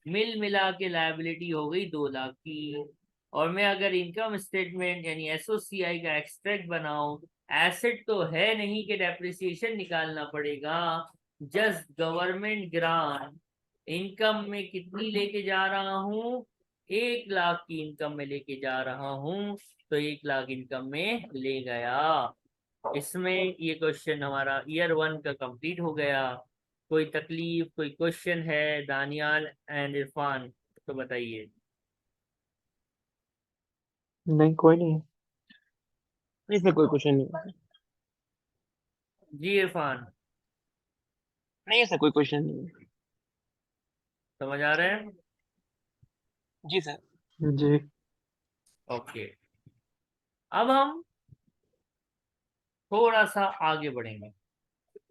मिल मिला के लायबिलिटी हो गई 2 लाख की। और मैं अगर इनकम स्टेटमेंट यानी एसओसीआई का एक्सट्रैक्ट बनाऊं, एसेट तो है नहीं कि डेप्रिसिएशन निकालना पड़ेगा, जस्ट गवर्नमेंट ग्रांट इनकम में कितनी लेके जा रहा हूं? 1 लाख की इनकम में लेके जा रहा हूं, तो 1 लाख इनकम में ले गया। इसमें ये क्वेश्चन हमारा ईयर 1 का कंप्लीट हो गया। कोई तकलीफ, कोई क्वेश्चन है दानियाल एंड इरफान तो बताइए। नहीं, कोई नहीं है। इसमें कोई क्वेश्चन नहीं। जी इरफान, नहीं, ऐसा कोई क्वेश्चन नहीं। समझ आ रहे हैं? जी सर। जी। ओके, अब हम थोड़ा सा आगे बढ़ेंगे,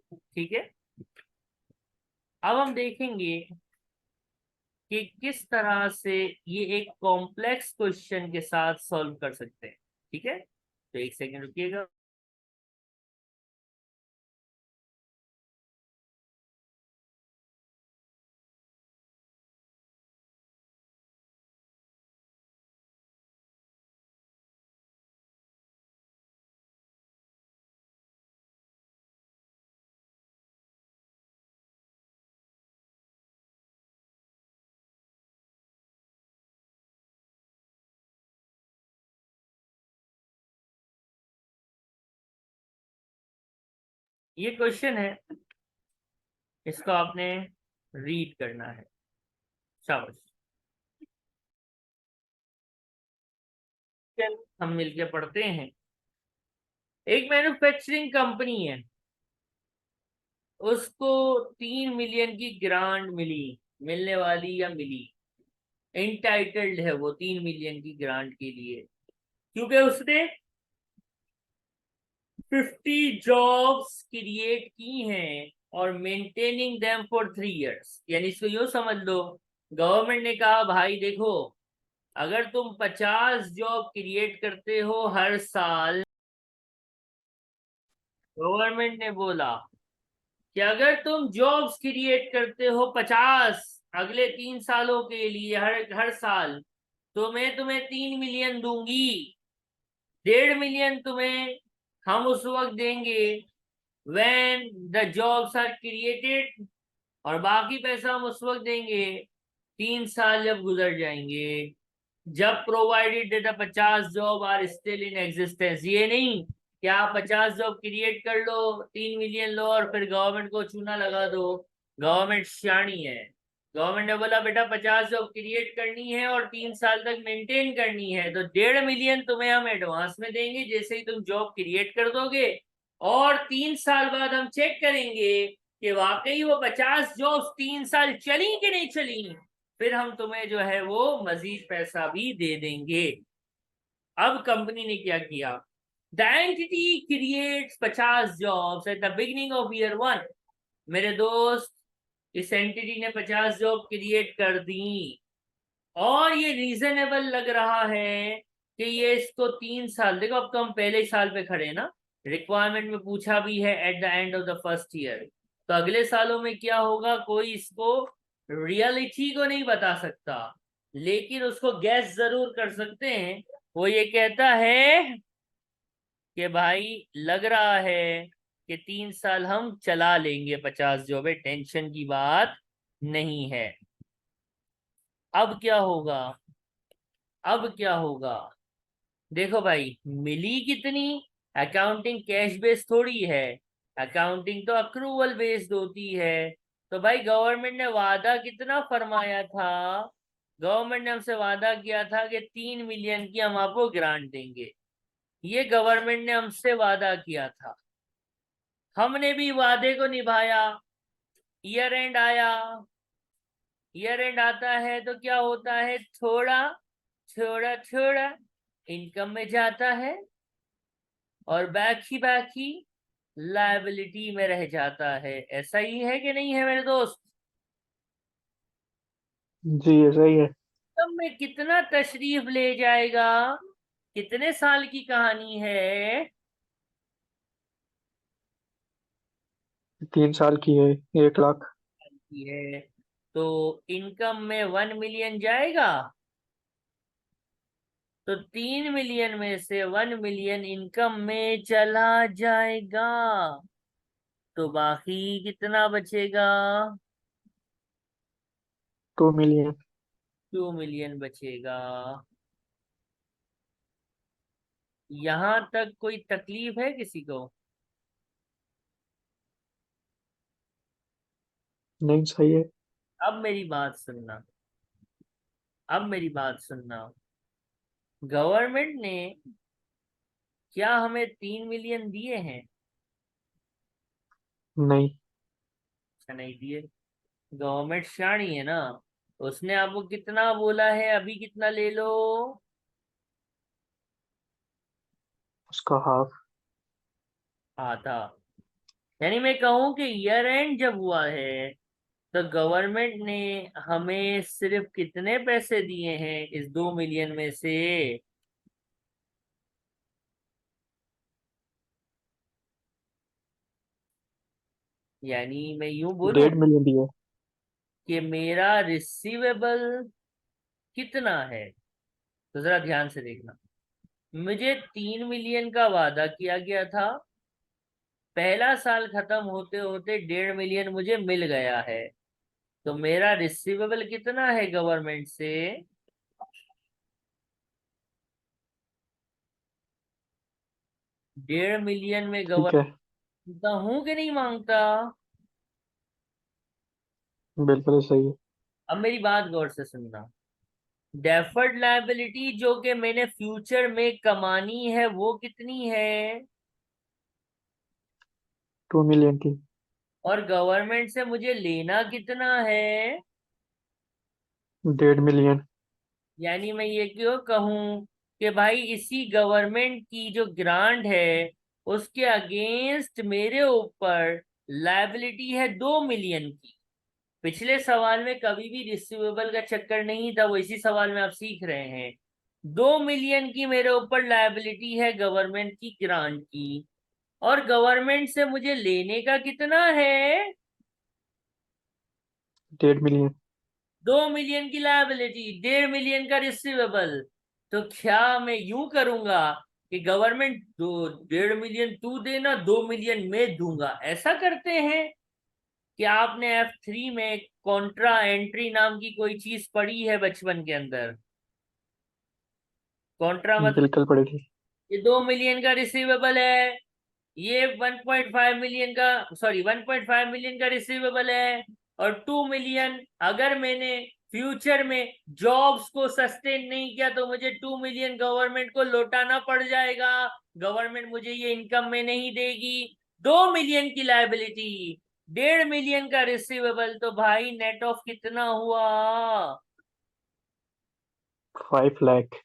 ठीक है? अब हम देखेंगे कि किस तरह से ये एक कॉम्प्लेक्स क्वेश्चन के साथ सॉल्व कर सकते हैं, ठीक है? तो एक सेकंड रुकिएगा। ये क्वेश्चन है, इसको आपने रीड करना है, शाबाश। हम मिलके पढ़ते हैं। एक मैन्युफैक्चरिंग कंपनी है, उसको 3 मिलियन की ग्रांट मिली, मिलने वाली या मिली, एंटाइटल्ड है वो 3 मिलियन की ग्रांट के लिए, क्योंकि उसने 50 जॉब्स क्रिएट की हैं और मेंटेनिंग देम फॉर 3 इयर्स। यानी इसको यूं समझ लो, गवर्नमेंट ने कहा भाई देखो, अगर तुम 50 जॉब क्रिएट करते हो हर साल, गवर्नमेंट ने बोला कि अगर तुम जॉब्स क्रिएट करते हो 50 अगले 3 सालों के लिए, हर हर साल, तो मैं तुम्हें 3 मिलियन दूंगी, 1.5 मिलियन तुम्हें हम उस वक्त देंगे when the jobs are created, और बाकी पैसा हम उस वक्त देंगे 3 साल जब गुजर जाएंगे, जब provided the 50 job are still in existence. ये नहीं कि आप 50 जॉब क्रिएट कर लो, 3 मिलियन लो और फिर गवर्नमेंट को चूना लगा दो। गवर्नमेंट शानी है, गवर्नमेंट ने बोला बेटा 50 जॉब क्रिएट करनी है और 3 साल तक मेंटेन करनी है, तो 1.5 मिलियन तुम्हें हम एडवांस में देंगे जैसे ही तुम जॉब क्रिएट कर दोगे, और 3 साल बाद हम चेक करेंगे कि वाकई वो 50 जॉब्स 3 साल चली कि नहीं चली, फिर हम तुम्हें जो है वो मजीद पैसा भी दे देंगे। अब कंपनी ने क्या किया, the entity creates 50 jobs at the beginning of year 1। मेरे दोस्त, इस एंटिटी ने 50 जॉब क्रिएट कर दी और ये रीजनेबल लग रहा है कि ये इसको 3 साल, देखो अब तो हम पहले साल पे खड़े ना, रिक्वायरमेंट में पूछा भी है at the end of the first year, तो अगले सालों में क्या होगा कोई इसको रियलिटी को नहीं बता सकता, लेकिन उसको गैस जरूर कर सकते हैं। वो ये कहता है कि भाई लग रहा है कि 3 साल हम चला लेंगे 50 जॉबे, टेंशन की बात नहीं है। अब क्या होगा, अब क्या होगा, देखो भाई मिली कितनी, अकाउंटिंग कैश बेस्ड थोड़ी है, अकाउंटिंग तो अक्रूवल बेस्ड होती है। तो भाई गवर्नमेंट ने वादा कितना फरमाया था, गवर्नमेंट ने हमसे वादा किया था कि 3 मिलियन की हम आपको ग्रांट देंगे, ये गवर्नमेंट ने हमसे वादा किया था, हमने भी वादे को निभाया। ईयर एंड आया, ईयर एंड आता है तो क्या होता है, थोड़ा थोड़ा थोड़ा इनकम में जाता है और बाकी बाकी लायबिलिटी में रह जाता है। ऐसा ही है कि नहीं है मेरे दोस्त? जी ऐसा ही है। तब में कितना तशरीफ ले जाएगा, कितने साल की कहानी है? 3 साल की है। 1 लाख। की है, तो इनकम में 1 मिलियन जाएगा, तो 3 मिलियन में से 1 मिलियन इनकम में चला जाएगा, तो बाकी कितना बचेगा, 2 मिलियन। 2 मिलियन बचेगा। यहां तक कोई तकलीफ है किसी को? नहीं सही है। अब मेरी बात सुनना, अब मेरी बात सुनना, गवर्नमेंट ने क्या हमें 3 मिलियन दिए हैं? नहीं। अच्छा नहीं दिए, गवर्नमेंट शानी है ना, उसने आपको कितना बोला है, अभी कितना ले लो, उसका हाफ। आधा। यानी मैं कहूं कि ईयर एंड जब हुआ है तो गवर्नमेंट ने हमें सिर्फ कितने पैसे दिए हैं इस 2 मिलियन में से? यानी मैं यूं बोलूं 1.5 मिलियन दिया। कि मेरा रिसीवेबल कितना है, तो जरा ध्यान से देखना, मुझे 3 मिलियन का वादा किया गया था, पहला साल खत्म होते होते 1.5 मिलियन मुझे मिल गया है, तो मेरा रिसीवेबल कितना है गवर्नमेंट से? 1.5 मिलियन में ठीक है। गवर्नमेंट मांगता हूं कि नहीं मांगता? बिल्कुल सही है। अब मेरी बात गौर से सुनना, डेफर्ड लायबिलिटी जो कि मैंने फ्यूचर में कमानी है वो कितनी है, 2 मिलियन की। और गवर्नमेंट से मुझे लेना कितना है? 1.5 मिलियन। यानी मैं ये क्यों कहूं कि भाई इसी गवर्नमेंट की जो ग्रांट है उसके अगेंस्ट मेरे ऊपर लायबिलिटी है 2 मिलियन की। पिछले सवाल में कभी भी रिसीवेबल का चक्कर नहीं था, वो इसी सवाल में आप सीख रहे हैं। 2 मिलियन की मेरे ऊपर लायबिलिटी है गवर्नमेंट की ग्रांट की, और गवर्नमेंट से मुझे लेने का कितना है? 1.5 मिलियन। 2 मिलियन की लायबिलिटी, 1.5 मिलियन का रिसीवेबल। तो क्या मैं यूं करूंगा कि गवर्नमेंट 1.5 मिलियन तू देना, 2 मिलियन मैं दूंगा, ऐसा करते हैं? कि आपने F3 में कॉन्ट्रा एंट्री नाम की कोई चीज पढ़ी है बचपन के अंदर? कॉन्ट्रा मतलब बिल्कुल पड़ेगी। ये 2 मिलियन का रिसीवेबल है, ये 1.5 मिलियन का, सॉरी 1.5 मिलियन का रिसीवेबल है, और 2 मिलियन अगर मैंने फ्यूचर में जॉब्स को सस्टेन नहीं किया तो मुझे 2 मिलियन गवर्नमेंट को लौटाना पड़ जाएगा, गवर्नमेंट मुझे ये इनकम में नहीं देगी। 2 मिलियन की लायबिलिटी, 1.5 मिलियन का रिसीवेबल, तो भाई नेट ऑफ कितना हुआ? 5 लाख।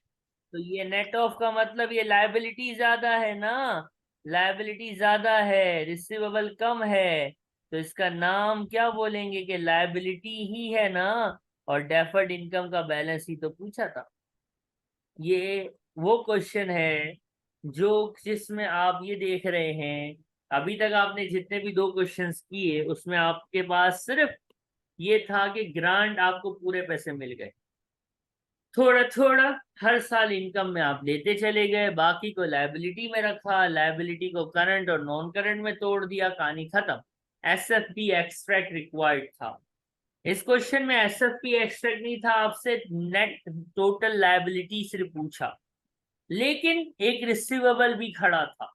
तो ये नेट ऑफ का मतलब ये लायबिलिटी ज्यादा है ना, लायबिलिटी ज्यादा है, रिसीवेबल कम है, तो इसका नाम क्या बोलेंगे कि लायबिलिटी ही है ना। और डेफर्ड इनकम का बैलेंस ही तो पूछा था। ये वो क्वेश्चन है जो जिसमें आप ये देख रहे हैं, अभी तक आपने जितने भी 2 क्वेश्चंस किए उसमें आपके पास सिर्फ ये था कि ग्रांट आपको पूरे पैसे मिल गए, थोड़ा थोड़ा हर साल इनकम में आप लेते चले गए, बाकी को लायबिलिटी में रखा, लायबिलिटी को करंट और नॉन करंट में तोड़ दिया, कहानी खत्म। एसएफपी एक्सट्रैक्ट रिक्वायर्ड था। इस क्वेश्चन में एसएफपी एक्सट्रैक्ट नहीं था, आपसे नेट टोटल लायबिलिटी सिर्फ पूछा, लेकिन एक रिसीवेबल भी खड़ा था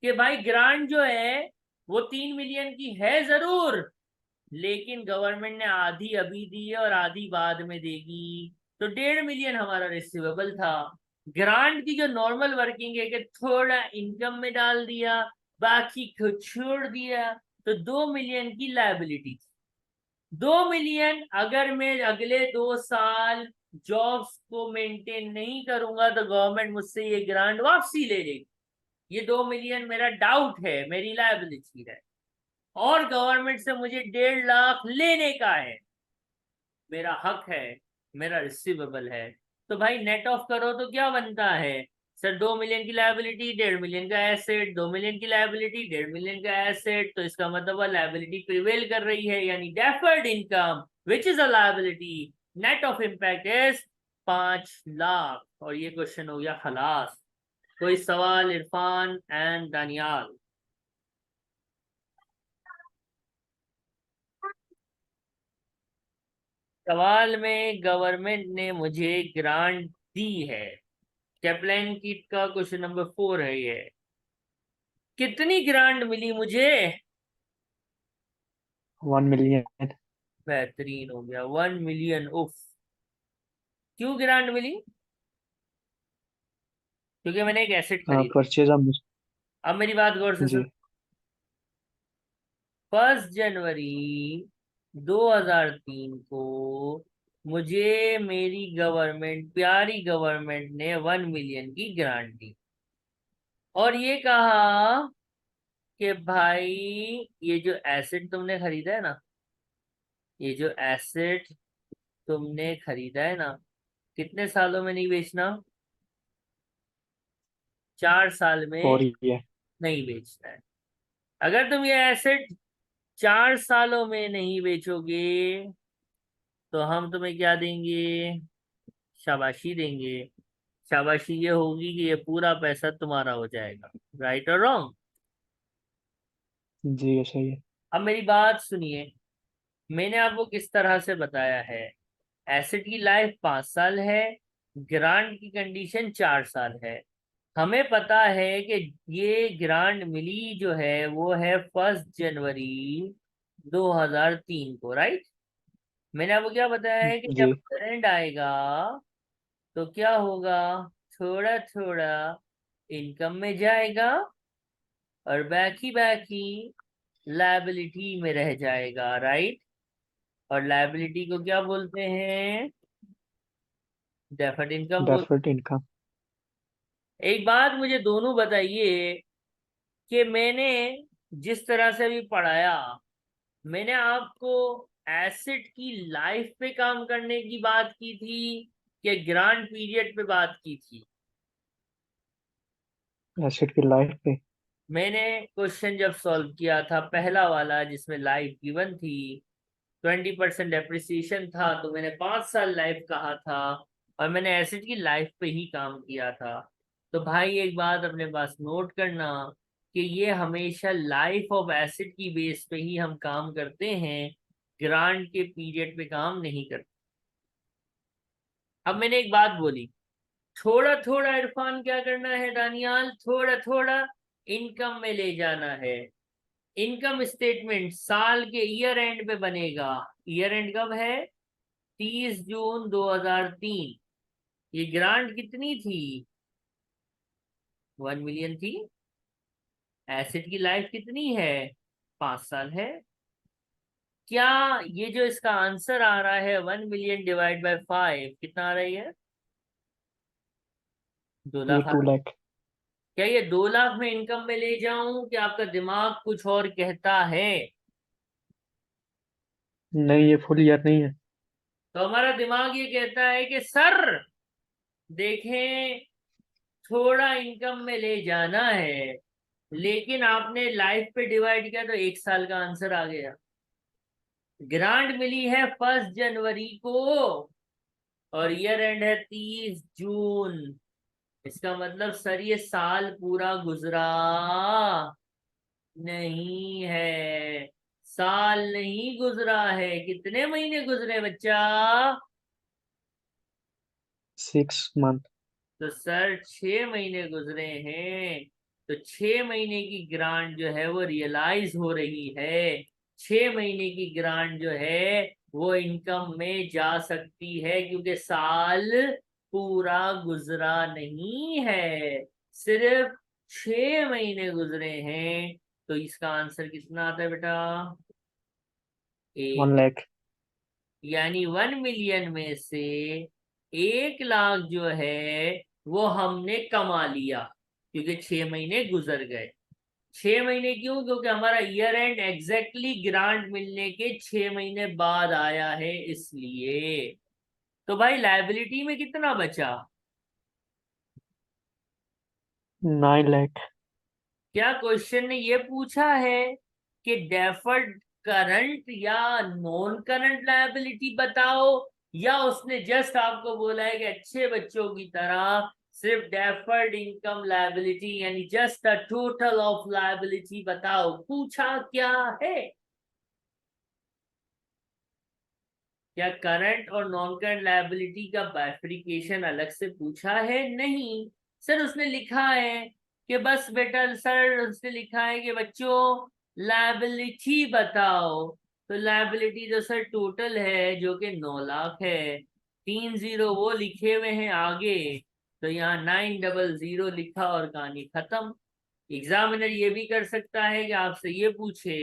कि भाई ग्रांट जो है वो 3 मिलियन की है जरूर, लेकिन गवर्नमेंट ने आधी अभी दी है और आधी बाद में देगी, तो 1.5 मिलियन हमारा रिसीवेबल था। ग्रांट की जो नॉर्मल वर्किंग है कि थोड़ा इनकम में डाल दिया, बाकी को छोड़ दिया, तो 2 मिलियन की लायबिलिटी थी। 2 मिलियन अगर मैं अगले 2 साल जॉब्स को मेंटेन नहीं करूंगा तो गवर्नमेंट मुझसे ये ग्रांट वापसी ले लेगी। ये 2 मिलियन मेरा डाउट है, मेरी लायबिलिटी है, और गवर्नमेंट से मुझे 1.5 लाख लेने का है, मेरा हक है, मेरा रिसीवेबल है। तो भाई नेट ऑफ करो तो क्या बनता है? सर 2 मिलियन की लायबिलिटी, 1.5 मिलियन का एसेट, 2 मिलियन की लायबिलिटी, 1.5 मिलियन का एसेट, तो इसका मतलब लायबिलिटी प्रिवेल कर रही है, यानी deferred income which is a liability, net of impact is 5 lakh. और ये क्वेश्चन हो गया खलास। कोई सवाल इरफान एंड दानियाल? सवाल में गवर्नमेंट ने मुझे ग्रांट दी है, कैप्लाइन किट का क्वेश्चन नंबर 4 है ये। कितनी ग्रांट मिली मुझे? 1 मिलियन। बेहतरीन हो गया, 1 मिलियन। उफ, क्यों ग्रांट मिली? क्योंकि मैंने एक एसेट खरीद। Purchase of. अब मेरी बात गौर से जी। सुन। 1 जनवरी 2003 को मुझे मेरी गवर्नमेंट, प्यारी गवर्नमेंट ने 1 मिलियन की ग्रांट दी, और ये कहा कि भाई ये जो एसेट तुमने खरीदा है ना, ये जो एसेट तुमने खरीदा है ना, कितने सालों में नहीं बेचना? 4 साल और में ये नहीं बेचना है। अगर तुम ये एसेट 4 सालों में नहीं बेचोगे तो हम तुम्हें क्या देंगे? शाबाशी देंगे। शाबाशी ये होगी कि ये पूरा पैसा तुम्हारा हो जाएगा। राइट और रॉन्ग? जी, ये सही है। अब मेरी बात सुनिए, मैंने आपको किस तरह से बताया है। एसेट की लाइफ 5 साल है, ग्रांट की कंडीशन 4 साल है। हमें पता है कि ये ग्रांट मिली जो है वो है 1 जनवरी 2003 को, राइट? मैंने आपको क्या बताया है कि जब जी। करंट आएगा तो क्या होगा? थोड़ा थोड़ा इनकम में जाएगा और बाकी बाकी लायबिलिटी में रह जाएगा, राइट? और लायबिलिटी को क्या बोलते हैं? डेफर्ड इनकम बोल। Deferred income. एक बात मुझे दोनों बताइए कि मैंने जिस तरह से अभी पढ़ाया, मैंने आपको एसेट की लाइफ पे काम करने की बात की थी कि ग्रांट पीरियड पे बात की थी? एसेट की लाइफ पे। मैंने क्वेश्चन जब सॉल्व किया था पहला वाला जिसमें लाइफ गिवन थी, 20% डेप्रिसिएशन था, तो मैंने 5 साल लाइफ कहा था, और मैंने एसेट की लाइफ पे ही काम किया था। तो भाई एक बात अपने पास नोट करना कि ये हमेशा लाइफ ऑफ एसेट की बेस पे ही हम काम करते हैं, ग्रांट के पीरियड पे काम नहीं करते। अब मैंने एक बात बोली, थोड़ा थोड़ा इरफान क्या करना है दानियाल, थोड़ा थोड़ा इनकम में ले जाना है। इनकम स्टेटमेंट साल के ईयर एंड पे बनेगा। ईयर एंड कब है? 30 जून 2003। ये ग्रांट कितनी थी? 1 मिलियन थी। एसेट की लाइफ कितनी है? 5 साल है। क्या ये जो इसका आंसर आ रहा है 1 मिलियन डिवाइड बाय 5 कितना आ रही है? 2 ये लाख आ 2 लाख। क्या ये 2 लाख में इनकम में ले जाऊं कि आपका दिमाग कुछ और कहता है? नहीं, ये फुल ईयर नहीं है। तो हमारा दिमाग ये कहता है कि सर देखें, थोड़ा इनकम में ले जाना है, लेकिन आपने लाइफ पे डिवाइड किया तो 1 साल का आंसर आ गया। ग्रांट मिली है 1 जनवरी को और ईयर एंड है 30 जून। इसका मतलब सर ये साल पूरा गुजरा नहीं है। साल नहीं गुजरा है। कितने महीने गुजरे बच्चा? 6 मंथ। तो सर 6 महीने गुजरे हैं। तो 6 महीने की ग्रांट जो है वो रियलाइज हो रही है। 6 महीने की ग्रांट जो है वो इनकम में जा सकती है, क्योंकि साल पूरा गुजरा नहीं है, सिर्फ 6 महीने गुजरे हैं। तो इसका आंसर कितना आता है बेटा? 1 लाख। यानी 1 मिलियन में से 1 लाख जो है वो हमने कमा लिया, क्योंकि 6 महीने गुजर गए। 6 महीने क्यों? क्योंकि हमारा ईयर एंड एग्जैक्टली ग्रांट मिलने के 6 महीने बाद आया है, इसलिए। तो भाई लायबिलिटी में कितना बचा? 9 लाख। क्या क्वेश्चन ने ये पूछा है कि डेफर्ड करंट या नॉन करंट लायबिलिटी बताओ, या उसने जस्ट आपको बोला है कि अच्छे बच्चों की तरह सिर्फ डेफर्ड इनकम लायबिलिटी यानी just the total of liability बताओ? पूछा क्या है? क्या करंट और नॉन करंट लायबिलिटी का बाइफरिकेशन अलग से पूछा है? नहीं सर, उसने लिखा है कि बस बेटा, सर उसने लिखा है कि बच्चों लायबिलिटी बताओ। तो लायबिलिटी तो सर टोटल है जो कि 9 लाख है। 3 जीरो वो लिखे हुए हैं आगे, तो यहाँ 900 लिखा और कहानी खत्म। एग्जामिनर ये भी कर सकता है कि आपसे ये पूछे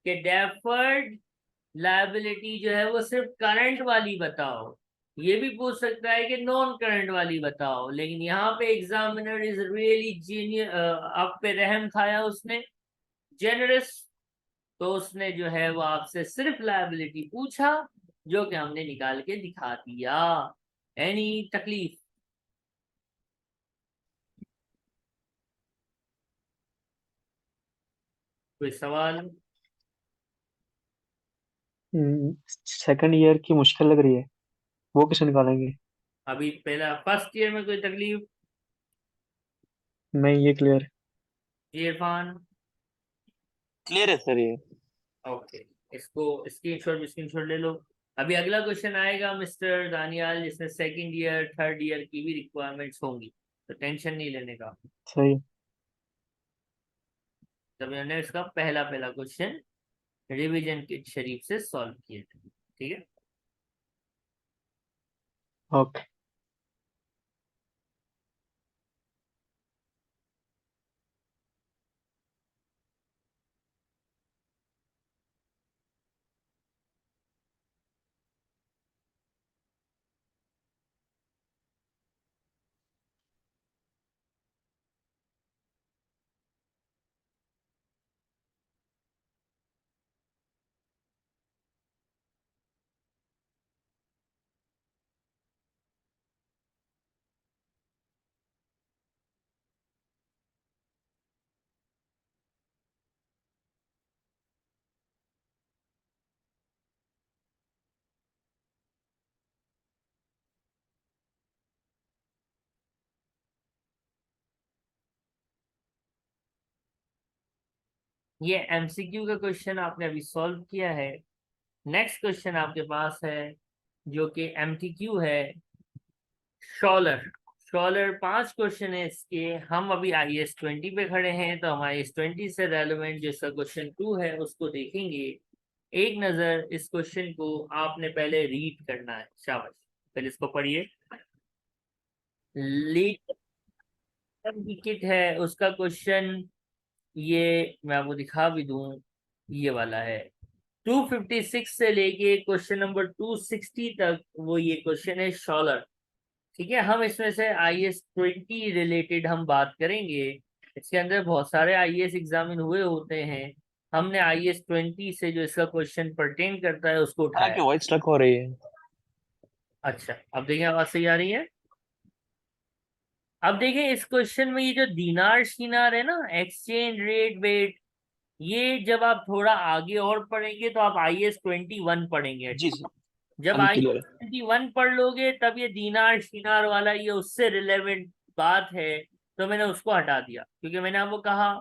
कि डेफर्ड लायबिलिटी जो है वो सिर्फ करंट वाली बताओ। ये भी पूछ सकता है कि नॉन करंट वाली बताओ, लेकिन यहाँ पे एग्जामिनर इज रियली जीनियस, आप पे रहम खाया उसने, जेनरस। तो उसने जो है वो आपसे सिर्फ लायबिलिटी पूछा, जो कि हमने निकाल के दिखा दिया। एनी तकलीफ? कोई सवाल? सेकंड ईयर की मुश्किल लग रही है, वो कैसे निकालेंगे? अभी पहला फर्स्ट ईयर में कोई तकलीफ? नहीं, ये क्लियर। इरफान? क्लियर है सर ये। ओके, इसको स्क्रीनशॉट ले लो। अभी अगला क्वेश्चन आएगा मिस्टर दानियाल, जिसमें सेकंड ईयर थर्ड ईयर की भी रिक्वायरमेंट्स होंगी, तो टेंशन नहीं लेने का। सही। तब मैंने इसका पहला पहला क्वेश्चन रिवीजन किट शरीफ से सॉल्व किए थे, ठीक है। ओके। ये एमसीक्यू का क्वेश्चन आपने अभी सॉल्व किया है। नेक्स्ट क्वेश्चन आपके पास है जो कि एमटीक्यू है। शॉलर शॉलर 5 क्वेश्चन है इसके। हम अभी IAS 20 पे खड़े हैं, तो हम IAS 20 से रेलेवेंट जो इसका क्वेश्चन 2 है उसको देखेंगे। एक नजर इस क्वेश्चन को आपने पहले रीड करना है। शाबाश, पहले इसको पढ़िए। लीड किट है उसका क्वेश्चन, ये मैं आपको दिखा भी दूं, ये वाला है। 256 से लेके क्वेश्चन नंबर 260 तक वो ये क्वेश्चन है शॉलर। ठीक है, हम इसमें से IAS 20 रिलेटेड हम बात करेंगे। इसके अंदर बहुत सारे IAS एग्जामिन हुए होते हैं। हमने IAS 20 से जो इसका क्वेश्चन परटेन करता है उसको उठाया। आपकी वॉइस स्ट्रक हो रही है। अच्छा, अब देखिए आवाज सही आ रही है। अब देखिए इस क्वेश्चन में ये जो दीनार शीनार है ना, एक्सचेंज रेट वेट, ये जब आप थोड़ा आगे और पढ़ेंगे तो आप IAS 21 पढ़ेंगे। जी जी, जब अभी IAS क्लियर है। 21 पढ़ लोगे तब ये दीनार शीनार वाला ये उससे रिलेवेंट बात है, तो मैंने उसको हटा दिया, क्योंकि मैंने आपको कहा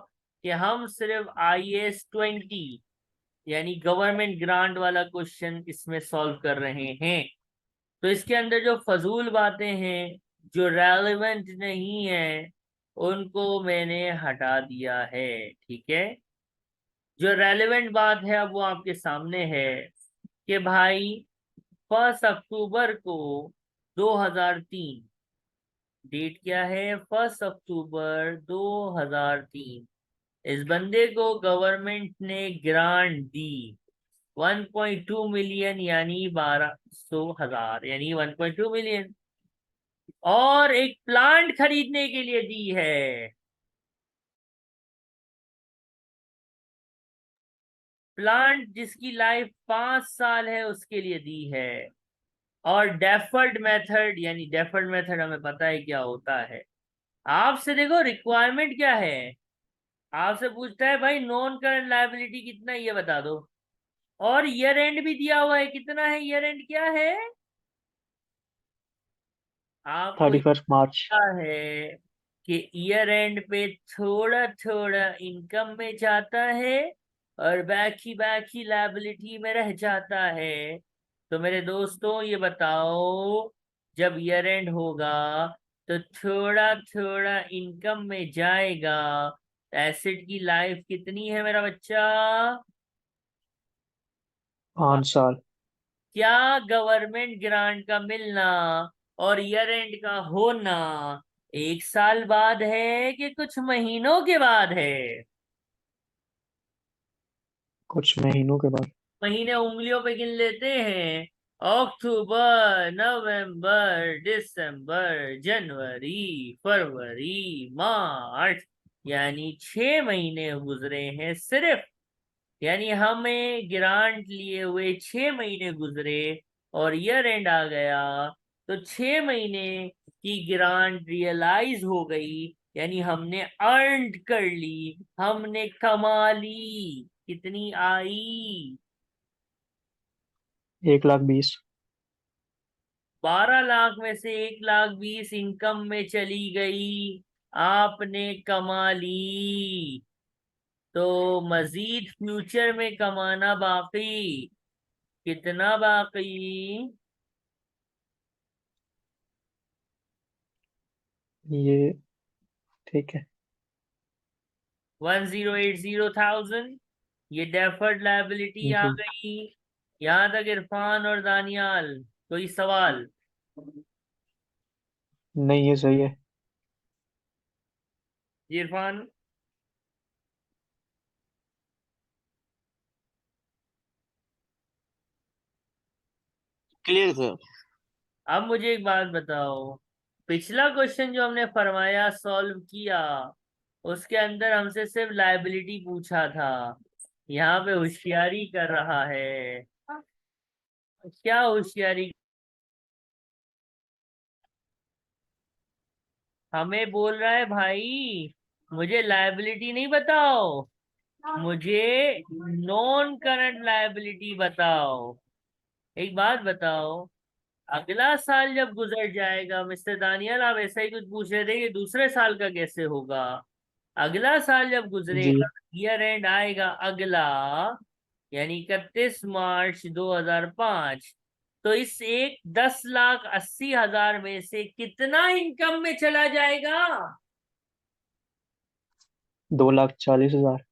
कि हम सिर्फ IAS 20 यानी गवर्नमेंट ग्रांट वाला क्वेश्चन इसमें सॉल्व कर रहे हैं। तो इसके अंदर जो फजूल बातें हैं, जो रेलेवेंट नहीं है, उनको मैंने हटा दिया है। ठीक है, जो रेलेवेंट बात है अब वो आपके सामने है कि भाई 1 अक्टूबर को 2003, डेट क्या है, 1 अक्टूबर 2003, इस बंदे को गवर्नमेंट ने ग्रांट दी 1.2 मिलियन यानी 1200,000 यानी 1.2 मिलियन, और एक प्लांट खरीदने के लिए दी है। प्लांट जिसकी लाइफ 5 साल है उसके लिए दी है। और डेफर्ड मेथड, यानी डेफर्ड मेथड हमें पता है क्या होता है। आपसे देखो रिक्वायरमेंट क्या है, आपसे पूछता है भाई नॉन करंट लायबिलिटी कितना है, ये बता दो। और ईयर एंड भी दिया हुआ है, कितना है ईयर एंड, क्या है आपको 31 मार्च। क्या है कि ईयर एंड पे थोड़ा थोड़ा इनकम में जाता है और बाकी बाकी लायबिलिटी में रह जाता है। तो मेरे दोस्तों ये बताओ, जब ईयर एंड होगा तो थोड़ा थोड़ा इनकम में जाएगा। एसेट की लाइफ कितनी है मेरा बच्चा? 5 साल। क्या गवर्नमेंट ग्रांट का मिलना और ईयर एंड का होना 1 साल बाद है कि कुछ महीनों के बाद है? कुछ महीनों के बाद। महीने उंगलियों पे गिन लेते हैं। अक्टूबर, नवंबर, दिसंबर, जनवरी, फरवरी, मार्च, यानी 6 महीने गुजरे हैं सिर्फ। यानी हमें ग्रांट लिए हुए 6 महीने गुजरे और ईयर एंड आ गया, तो 6 महीने की ग्रांट रियलाइज हो गई, यानी हमने अर्न कर ली, हमने कमा ली। कितनी आई? 1,20,000। 12 लाख में से 1,20,000 इनकम में चली गई, आपने कमा ली। तो मजीद फ्यूचर में कमाना बाकी, कितना बाकी? ये ठीक है। 1,080,000, ये डेफर्ड लायबिलिटी आ जी। गई। यहाँ तक इरफान और दानियाल, कोई सवाल? नहीं, ये सही है। जी इरफान। Clear sir. अब मुझे एक बात बताओ, पिछला क्वेश्चन जो हमने फरमाया सॉल्व किया, उसके अंदर हमसे सिर्फ लायबिलिटी पूछा था। यहाँ पे होशियारी कर रहा है। क्या होशियारी? हमें बोल रहा है भाई मुझे लायबिलिटी नहीं बताओ, मुझे नॉन करंट लायबिलिटी बताओ। एक बात बताओ, अगला साल जब गुजर जाएगा, मिस्टर दानियल आप ऐसा ही कुछ पूछ रहे थे कि दूसरे साल का कैसे होगा, अगला साल जब जी गुजरेगा, ईयर एंड आएगा अगला, यानी 31 मार्च 2005, तो इस 10,80,000 में से कितना इनकम में चला जाएगा? 2,40,000।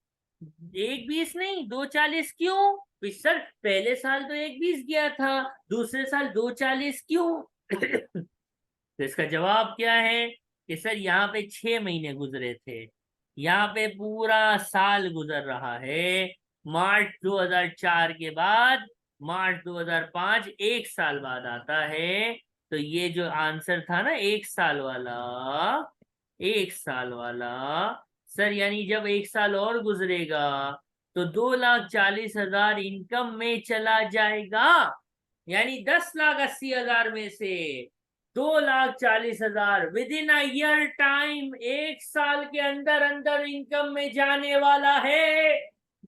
1,20 नहीं, 2,40 क्यों? सर पहले साल तो 1,20 गया था, दूसरे साल 2,40 क्यों? तो इसका जवाब क्या है कि सर यहाँ पे 6 महीने गुजरे थे, यहाँ पे पूरा साल गुजर रहा है। मार्च 2004 के बाद मार्च 2005 एक साल बाद आता है। तो ये जो आंसर था ना, एक साल वाला, एक साल वाला, सर यानी जब एक साल और गुजरेगा तो 2,40,000 इनकम में चला जाएगा। यानी 10,80,000 में से 2,40,000 with in a year time, एक साल के अंदर अंदर इनकम में जाने वाला है।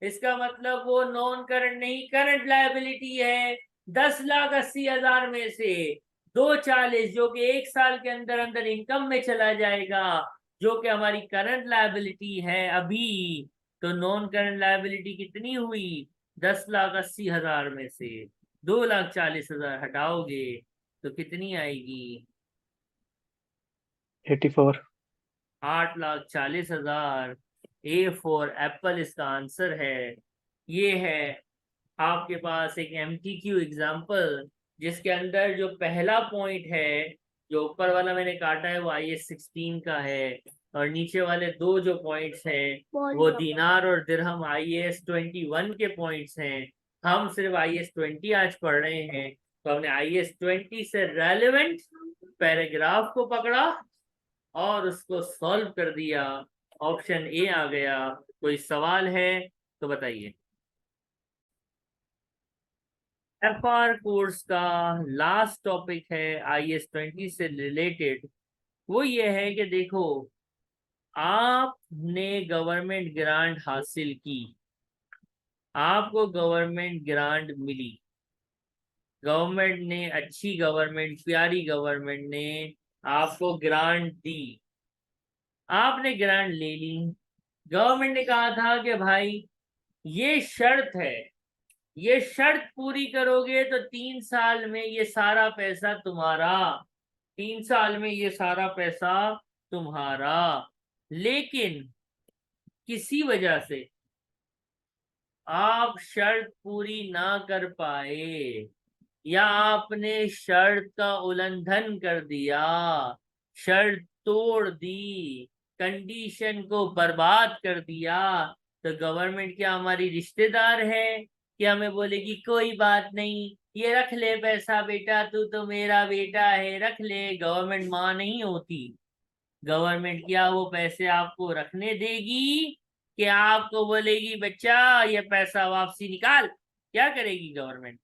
इसका मतलब वो नॉन करंट नहीं, करंट लायबिलिटी है। 10,80,000 में से 2,40 जो कि एक साल के अंदर अंदर इनकम में चला जाएगा, जो कि हमारी करंट लायबिलिटी है अभी। तो नॉन करंट लायबिलिटी कितनी हुई? 10,80,000 में से 2,40,000 हटाओगे तो कितनी आएगी? 84। 8,40,000। ए फॉर एप्पल इसका आंसर है। ये है आपके पास एक एमटीक्यू एग्जाम्पल, जिसके अंदर जो पहला पॉइंट है, जो ऊपर वाला मैंने काटा है वो IAS 16 का है, और नीचे वाले दो जो पॉइंट्स हैं वो दीनार और दिरहम IAS 21 के पॉइंट्स हैं। हम सिर्फ IAS 20 आज पढ़ रहे हैं, तो हमने IAS 20 से रेलेवेंट पैराग्राफ को पकड़ा और उसको सॉल्व कर दिया। ऑप्शन ए आ गया। कोई सवाल है तो बताइए। FR कोर्स का लास्ट टॉपिक है IAS 20 से रिलेटेड। वो ये है कि देखो, आपने गवर्नमेंट ग्रांट हासिल की, आपको गवर्नमेंट ग्रांट मिली, गवर्नमेंट ने, अच्छी गवर्नमेंट, प्यारी गवर्नमेंट ने आपको ग्रांट दी, आपने ग्रांट ले ली। गवर्नमेंट ने कहा था कि भाई ये शर्त है, ये शर्त पूरी करोगे तो 3 साल में ये सारा पैसा तुम्हारा, 3 साल में ये सारा पैसा तुम्हारा। लेकिन किसी वजह से आप शर्त पूरी ना कर पाए, या आपने शर्त का उल्लंघन कर दिया, शर्त तोड़ दी, कंडीशन को बर्बाद कर दिया, तो गवर्नमेंट क्या हमारी रिश्तेदार है कि हमें बोलेगी कोई बात नहीं, ये रख ले पैसा बेटा, तू तो मेरा बेटा है, रख ले? गवर्नमेंट माँ नहीं होती। गवर्नमेंट क्या वो पैसे आपको रखने देगी कि आपको बोलेगी बच्चा ये पैसा वापसी निकाल? क्या करेगी गवर्नमेंट?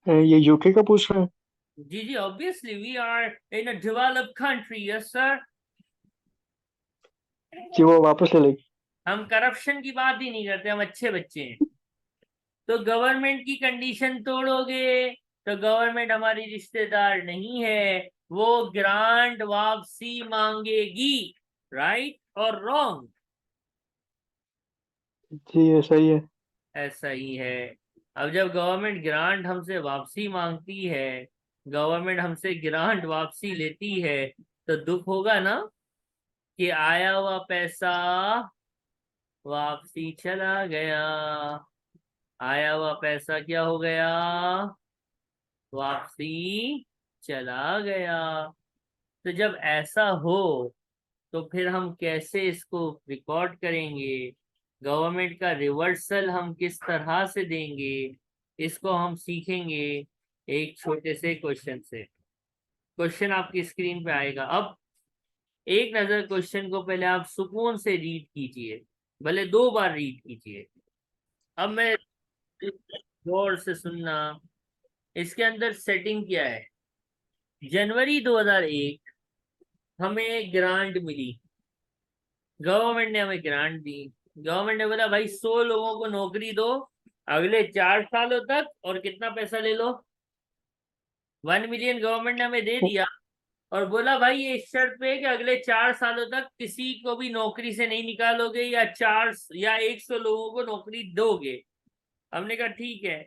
ये यूके का पूछ रहे हैं? जी जी, obviously we are in a developed country. Yes sir. कि वो वापस ले लेगी? हम करप्शन की बात ही नहीं करते, हम अच्छे बच्चे हैं। तो गवर्नमेंट की कंडीशन तोड़ोगे तो गवर्नमेंट हमारी रिश्तेदार नहीं है, वो ग्रांट वापसी मांगेगी। राइट और रॉन्ग? जी ये सही है। ऐसा ही है। अब जब गवर्नमेंट ग्रांट हमसे वापसी मांगती है, गवर्नमेंट हमसे ग्रांट वापसी लेती है, तो दुख होगा ना कि आया हुआ पैसा वापसी चला गया। आया हुआ पैसा क्या हो गया? वापसी चला गया। तो जब ऐसा हो तो फिर हम कैसे इसको रिकॉर्ड करेंगे? गवर्नमेंट का रिवर्सल हम किस तरह से देंगे? इसको हम सीखेंगे एक छोटे से क्वेश्चन से। क्वेश्चन आपकी स्क्रीन पे आएगा। अब एक नजर क्वेश्चन को पहले आप सुकून से रीड कीजिए, भले 2 बार रीड कीजिए। अब मैं, गौर से सुनना, इसके अंदर सेटिंग क्या है? जनवरी 2001 हमें ग्रांट मिली, गवर्नमेंट ने हमें ग्रांट दी। गवर्नमेंट ने बोला भाई 100 लोगों को नौकरी दो अगले 4 सालों तक, और कितना पैसा ले लो? 1 मिलियन गवर्नमेंट ने हमें दे दिया। और बोला भाई ये इस शर्त पे है कि अगले 4 सालों तक किसी को भी नौकरी से नहीं निकालोगे या 100 लोगों को नौकरी दोगे। हमने कहा ठीक है।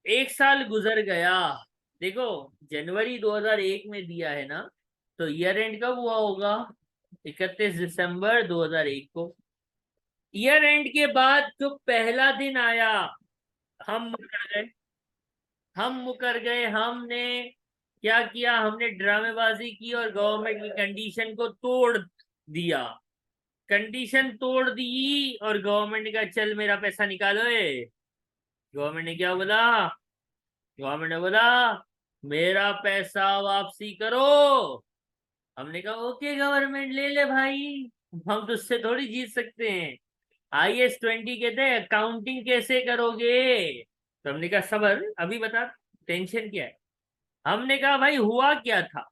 1 साल गुजर गया। देखो, जनवरी 2001 में दिया है ना, तो ईयर एंड कब हुआ होगा? 31 दिसंबर 2001 को। ईयर एंड के बाद जो पहला दिन आया, हम मुकर गए। हमने क्या किया? हमने ड्रामेबाजी की और गवर्नमेंट की कंडीशन को तोड़ दिया। कंडीशन तोड़ दी और गवर्नमेंट ने कहा चल मेरा पैसा निकालो। गवर्नमेंट ने क्या बोला? गवर्नमेंट ने बोला मेरा पैसा वापसी करो। हमने कहा ओके गवर्नमेंट, ले ले भाई, हम तुझसे थोड़ी जीत सकते हैं। IS-20 कहते हैं अकाउंटिंग कैसे करोगे? तो हमने कहा सबर, अभी बता, टेंशन क्या है। हमने कहा भाई हुआ क्या था।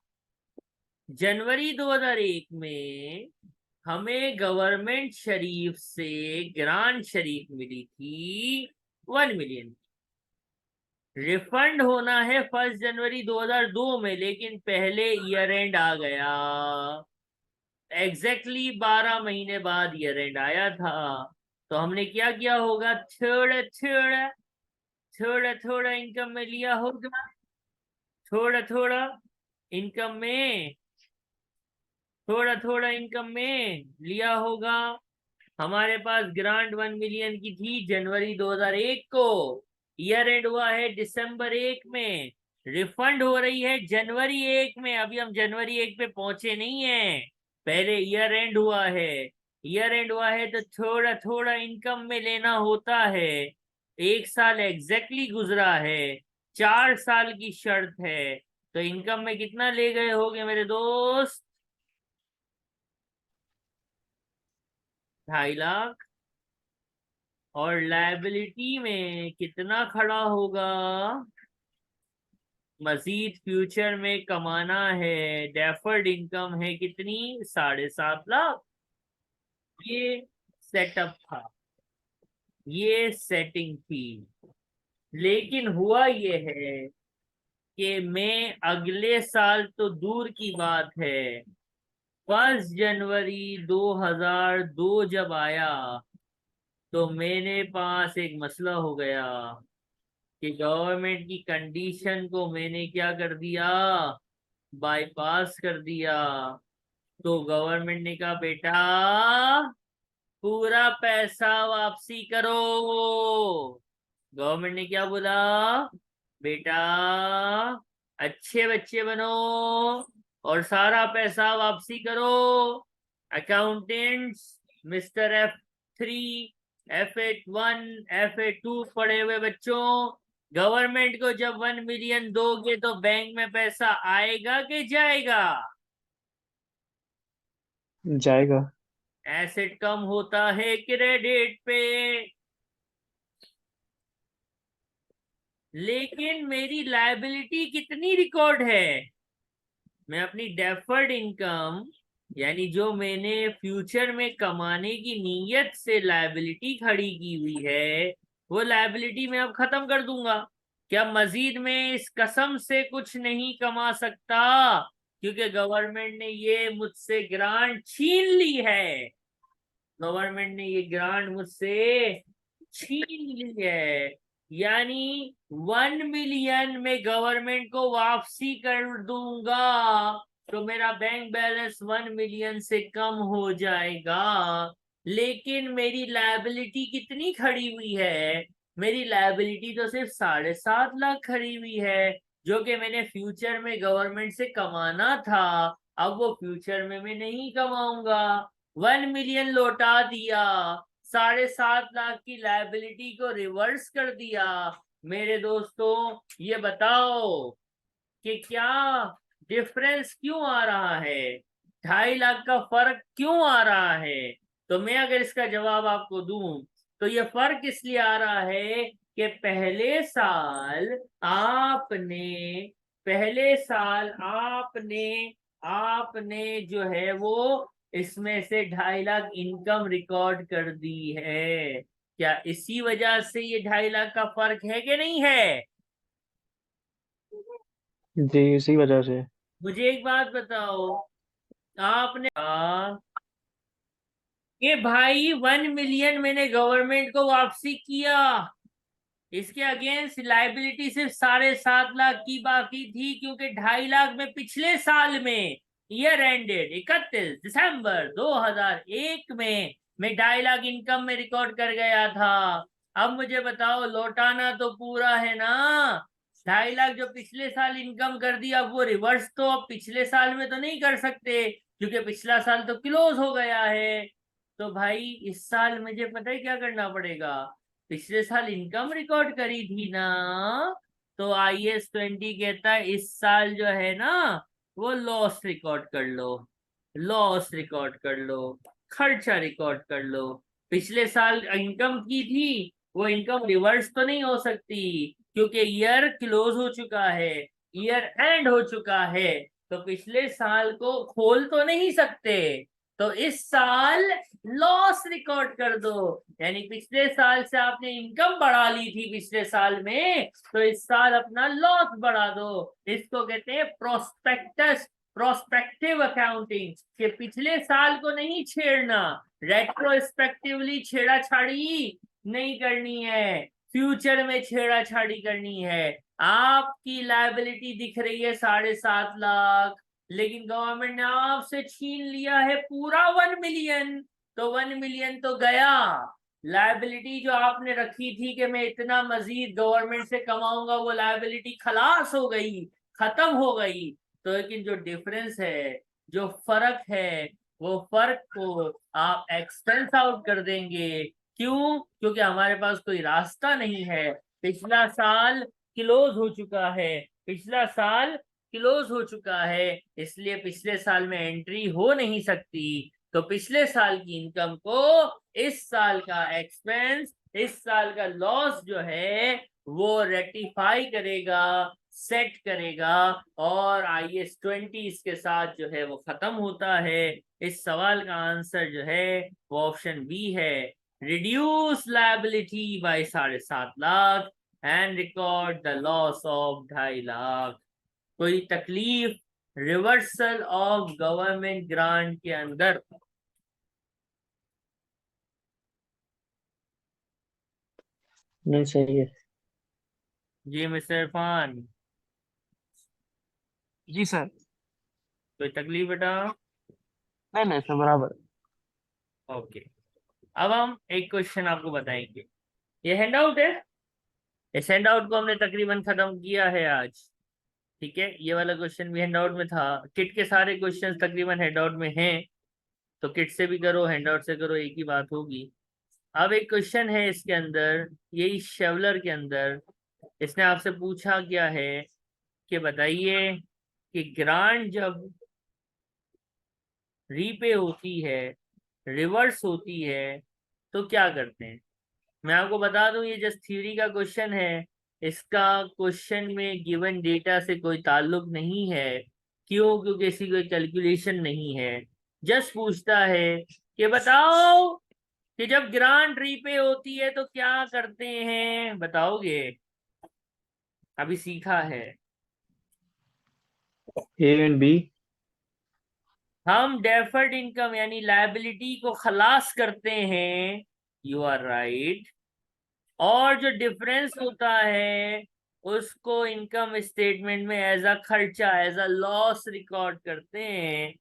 जनवरी 2001 में हमें गवर्नमेंट शरीफ से ग्रांट शरीफ मिली थी 1 मिलियन। रिफंड होना है 1 जनवरी 2002 में, लेकिन पहले ईयर एंड आ गया। एग्जैक्टली 12 महीने बाद ईयर एंड आया था। तो हमने क्या किया होगा? थोड़ा थोड़ा थोड़ा थोड़ा इनकम में लिया होगा। थोड़ा थोड़ा इनकम में थोड़ा थोड़ा इनकम में लिया होगा। हमारे पास ग्रांट 1 मिलियन की थी जनवरी 2001 को। ईयर एंड हुआ है दिसंबर 1 में। रिफंड हो रही है जनवरी 1 में। अभी हम जनवरी 1 पे पहुंचे नहीं है, पहले ईयर एंड हुआ है। ईयर एंड हुआ है तो थोड़ा थोड़ा इनकम में लेना होता है। 1 साल एग्जैक्टली गुजरा है, 4 साल की शर्त है। तो इनकम में कितना ले गए होगे मेरे दोस्त? 2.5 लाख। और लायबिलिटी में कितना खड़ा होगा? मजीद फ्यूचर में कमाना है, डेफर्ड इनकम है कितनी? 7.5 लाख। ये सेटअप था, ये सेटिंग थी। लेकिन हुआ ये है कि मैं अगले साल तो दूर की बात है, 1 जनवरी 2002 जब आया तो मेरे पास एक मसला हो गया कि गवर्नमेंट की कंडीशन को मैंने क्या कर दिया? बाईपास कर दिया। तो गवर्नमेंट ने कहा बेटा पूरा पैसा वापसी करो। गवर्नमेंट ने क्या बोला? बेटा अच्छे बच्चे बनो और सारा पैसा वापसी करो। Accountants, mister F3, F1, F2 पढ़े हुए बच्चों, गवर्नमेंट को जब 1 मिलियन दोगे तो बैंक में पैसा आएगा कि जाएगा? जाएगा। एसेट कम होता है क्रेडिट पे। लेकिन मेरी लायबिलिटी कितनी रिकॉर्ड है? मैं अपनी डेफर्ड इनकम, यानी जो मैंने फ्यूचर में कमाने की नीयत से लायबिलिटी खड़ी की हुई है, वो लायबिलिटी मैं अब खत्म कर दूंगा। क्या मजीद में इस कसम से कुछ नहीं कमा सकता? क्योंकि गवर्नमेंट ने ये मुझसे ग्रांट छीन ली है। गवर्नमेंट ने ये ग्रांट मुझसे छीन ली है। यानी 1 मिलियन में गवर्नमेंट को वापसी कर दूंगा तो मेरा बैंक बैलेंस 1 मिलियन से कम हो जाएगा। लेकिन मेरी लायबिलिटी कितनी खड़ी हुई है? मेरी लायबिलिटी तो सिर्फ 7.5 लाख खड़ी हुई है, जो कि मैंने फ्यूचर में गवर्नमेंट से कमाना था। अब वो फ्यूचर में मैं नहीं कमाऊंगा। 1 मिलियन लौटा दिया, 7.5 लाख की लायबिलिटी को रिवर्स कर दिया। मेरे दोस्तों ये बताओ कि क्या डिफरेंस क्यों आ रहा है? 2.5 लाख का फर्क क्यों आ रहा है? तो मैं अगर इसका जवाब आपको दूं तो ये फर्क इसलिए आ रहा है कि पहले साल आपने जो है वो इसमें से 2.5 लाख इनकम रिकॉर्ड कर दी है। क्या इसी वजह से ये 2.5 लाख का फर्क है कि नहीं है? जी इसी वजह से। मुझे एक बात बताओ, आपने कहा कि भाई 1 मिलियन मैंने गवर्नमेंट को वापसी किया, इसके अगेंस्ट लाइबिलिटी सिर्फ 7.5 लाख की बाकी थी, क्योंकि 2.5 लाख में पिछले साल में ईयर एंडेड 31 दिसंबर 2001 में मैं 2.5 लाख इनकम में रिकॉर्ड कर गया था। अब मुझे बताओ, लौटाना तो पूरा है ना। 2.5 लाख जो पिछले साल इनकम कर दी, अब वो रिवर्स तो अब पिछले साल में तो नहीं कर सकते, क्योंकि पिछला साल तो क्लोज हो गया है। तो भाई इस साल मुझे पता है क्या करना पड़ेगा, पिछले साल इनकम रिकॉर्ड करी थी ना, तो IAS 20 कहता है इस साल जो है ना वो लॉस रिकॉर्ड कर लो, लॉस रिकॉर्ड कर लो, खर्चा रिकॉर्ड कर लो। पिछले साल इनकम की थी, वो इनकम रिवर्स तो नहीं हो सकती, क्योंकि ईयर क्लोज हो चुका है, ईयर एंड हो चुका है, तो पिछले साल को खोल तो नहीं सकते। तो इस साल लॉस रिकॉर्ड कर दो, यानी पिछले साल से आपने इनकम बढ़ा ली थी पिछले साल में, तो इस साल अपना लॉस बढ़ा दो। इसको कहते हैं प्रोस्पेक्टस, प्रोस्पेक्टिव अकाउंटिंग, कि पिछले साल को नहीं छेड़ना, रेट्रोस्पेक्टिवली छेड़ाछाड़ी नहीं करनी है, फ्यूचर में छेड़ाछाड़ी करनी है। आपकी लायबिलिटी दिख रही है 7.5 लाख, लेकिन गवर्नमेंट ने आपसे छीन लिया है पूरा 1 मिलियन, तो 1 मिलियन तो गया। लायबिलिटी जो आपने रखी थी कि मैं इतना मजीद गवर्नमेंट से कमाऊंगा, वो लायबिलिटी खलास हो गई, खत्म हो गई। तो लेकिन जो डिफरेंस है, जो फर्क है, वो फर्क को आप एक्सपेंस आउट कर देंगे। क्यों? क्योंकि हमारे पास कोई रास्ता नहीं है, पिछला साल क्लोज हो चुका है, पिछला साल क्लोज हो चुका है, इसलिए पिछले साल में एंट्री हो नहीं सकती। तो पिछले साल की इनकम को इस साल का एक्सपेंस, इस साल का लॉस जो है वो रेटिफाई करेगा, सेट करेगा, और IAS 20 इसके साथ जो है वो खत्म होता है। इस सवाल का आंसर जो है वो ऑप्शन बी है, reduce liability by 7.5 lakh and record the loss of 2.5 lakh. कोई तकलीफ रिवर्सल ऑफ गवर्नमेंट ग्रांट के अंदर? नहीं सही है। जी मिस्टर इरफान, जी सर। कोई तकलीफ बेटा? नहीं नहीं सर, बराबर। ओके, अब हम एक क्वेश्चन आपको बताएंगे। ये हैंडआउट है, इस हैंडआउट को हमने तकरीबन खत्म किया है आज। ठीक है, ये वाला क्वेश्चन भी हैंडआउट में था, किट के सारे क्वेश्चंस तकरीबन हैंडआउट में हैं, तो किट से भी करो हैंडआउट से करो, एक ही बात होगी। अब एक क्वेश्चन है इसके अंदर, यही शेवलर के अंदर, इसने आपसे पूछा क्या है कि बताइए कि ग्रांट जब रीपे होती है, रिवर्स होती है, तो क्या करते हैं। मैं आपको बता दूं, ये जस्ट थ्योरी का क्वेश्चन है, इसका क्वेश्चन में गिवन डेटा से कोई ताल्लुक नहीं है। क्यों? क्योंकि इसकी कोई कैलकुलेशन नहीं है। जस्ट पूछता है कि बताओ कि जब ग्रांट रीपे होती है तो क्या करते हैं, बताओगे? अभी सीखा है। A and B. हम डेफर्ड इनकम यानी लायबिलिटी को खलास करते हैं, यू आर राइट, और जो डिफरेंस होता है उसको इनकम स्टेटमेंट में एज अ खर्चा, एज अ लॉस रिकॉर्ड करते हैं।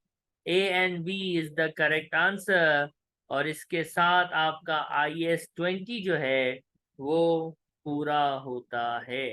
A and B is the correct answer, और इसके साथ आपका IAS 20 जो है वो पूरा होता है।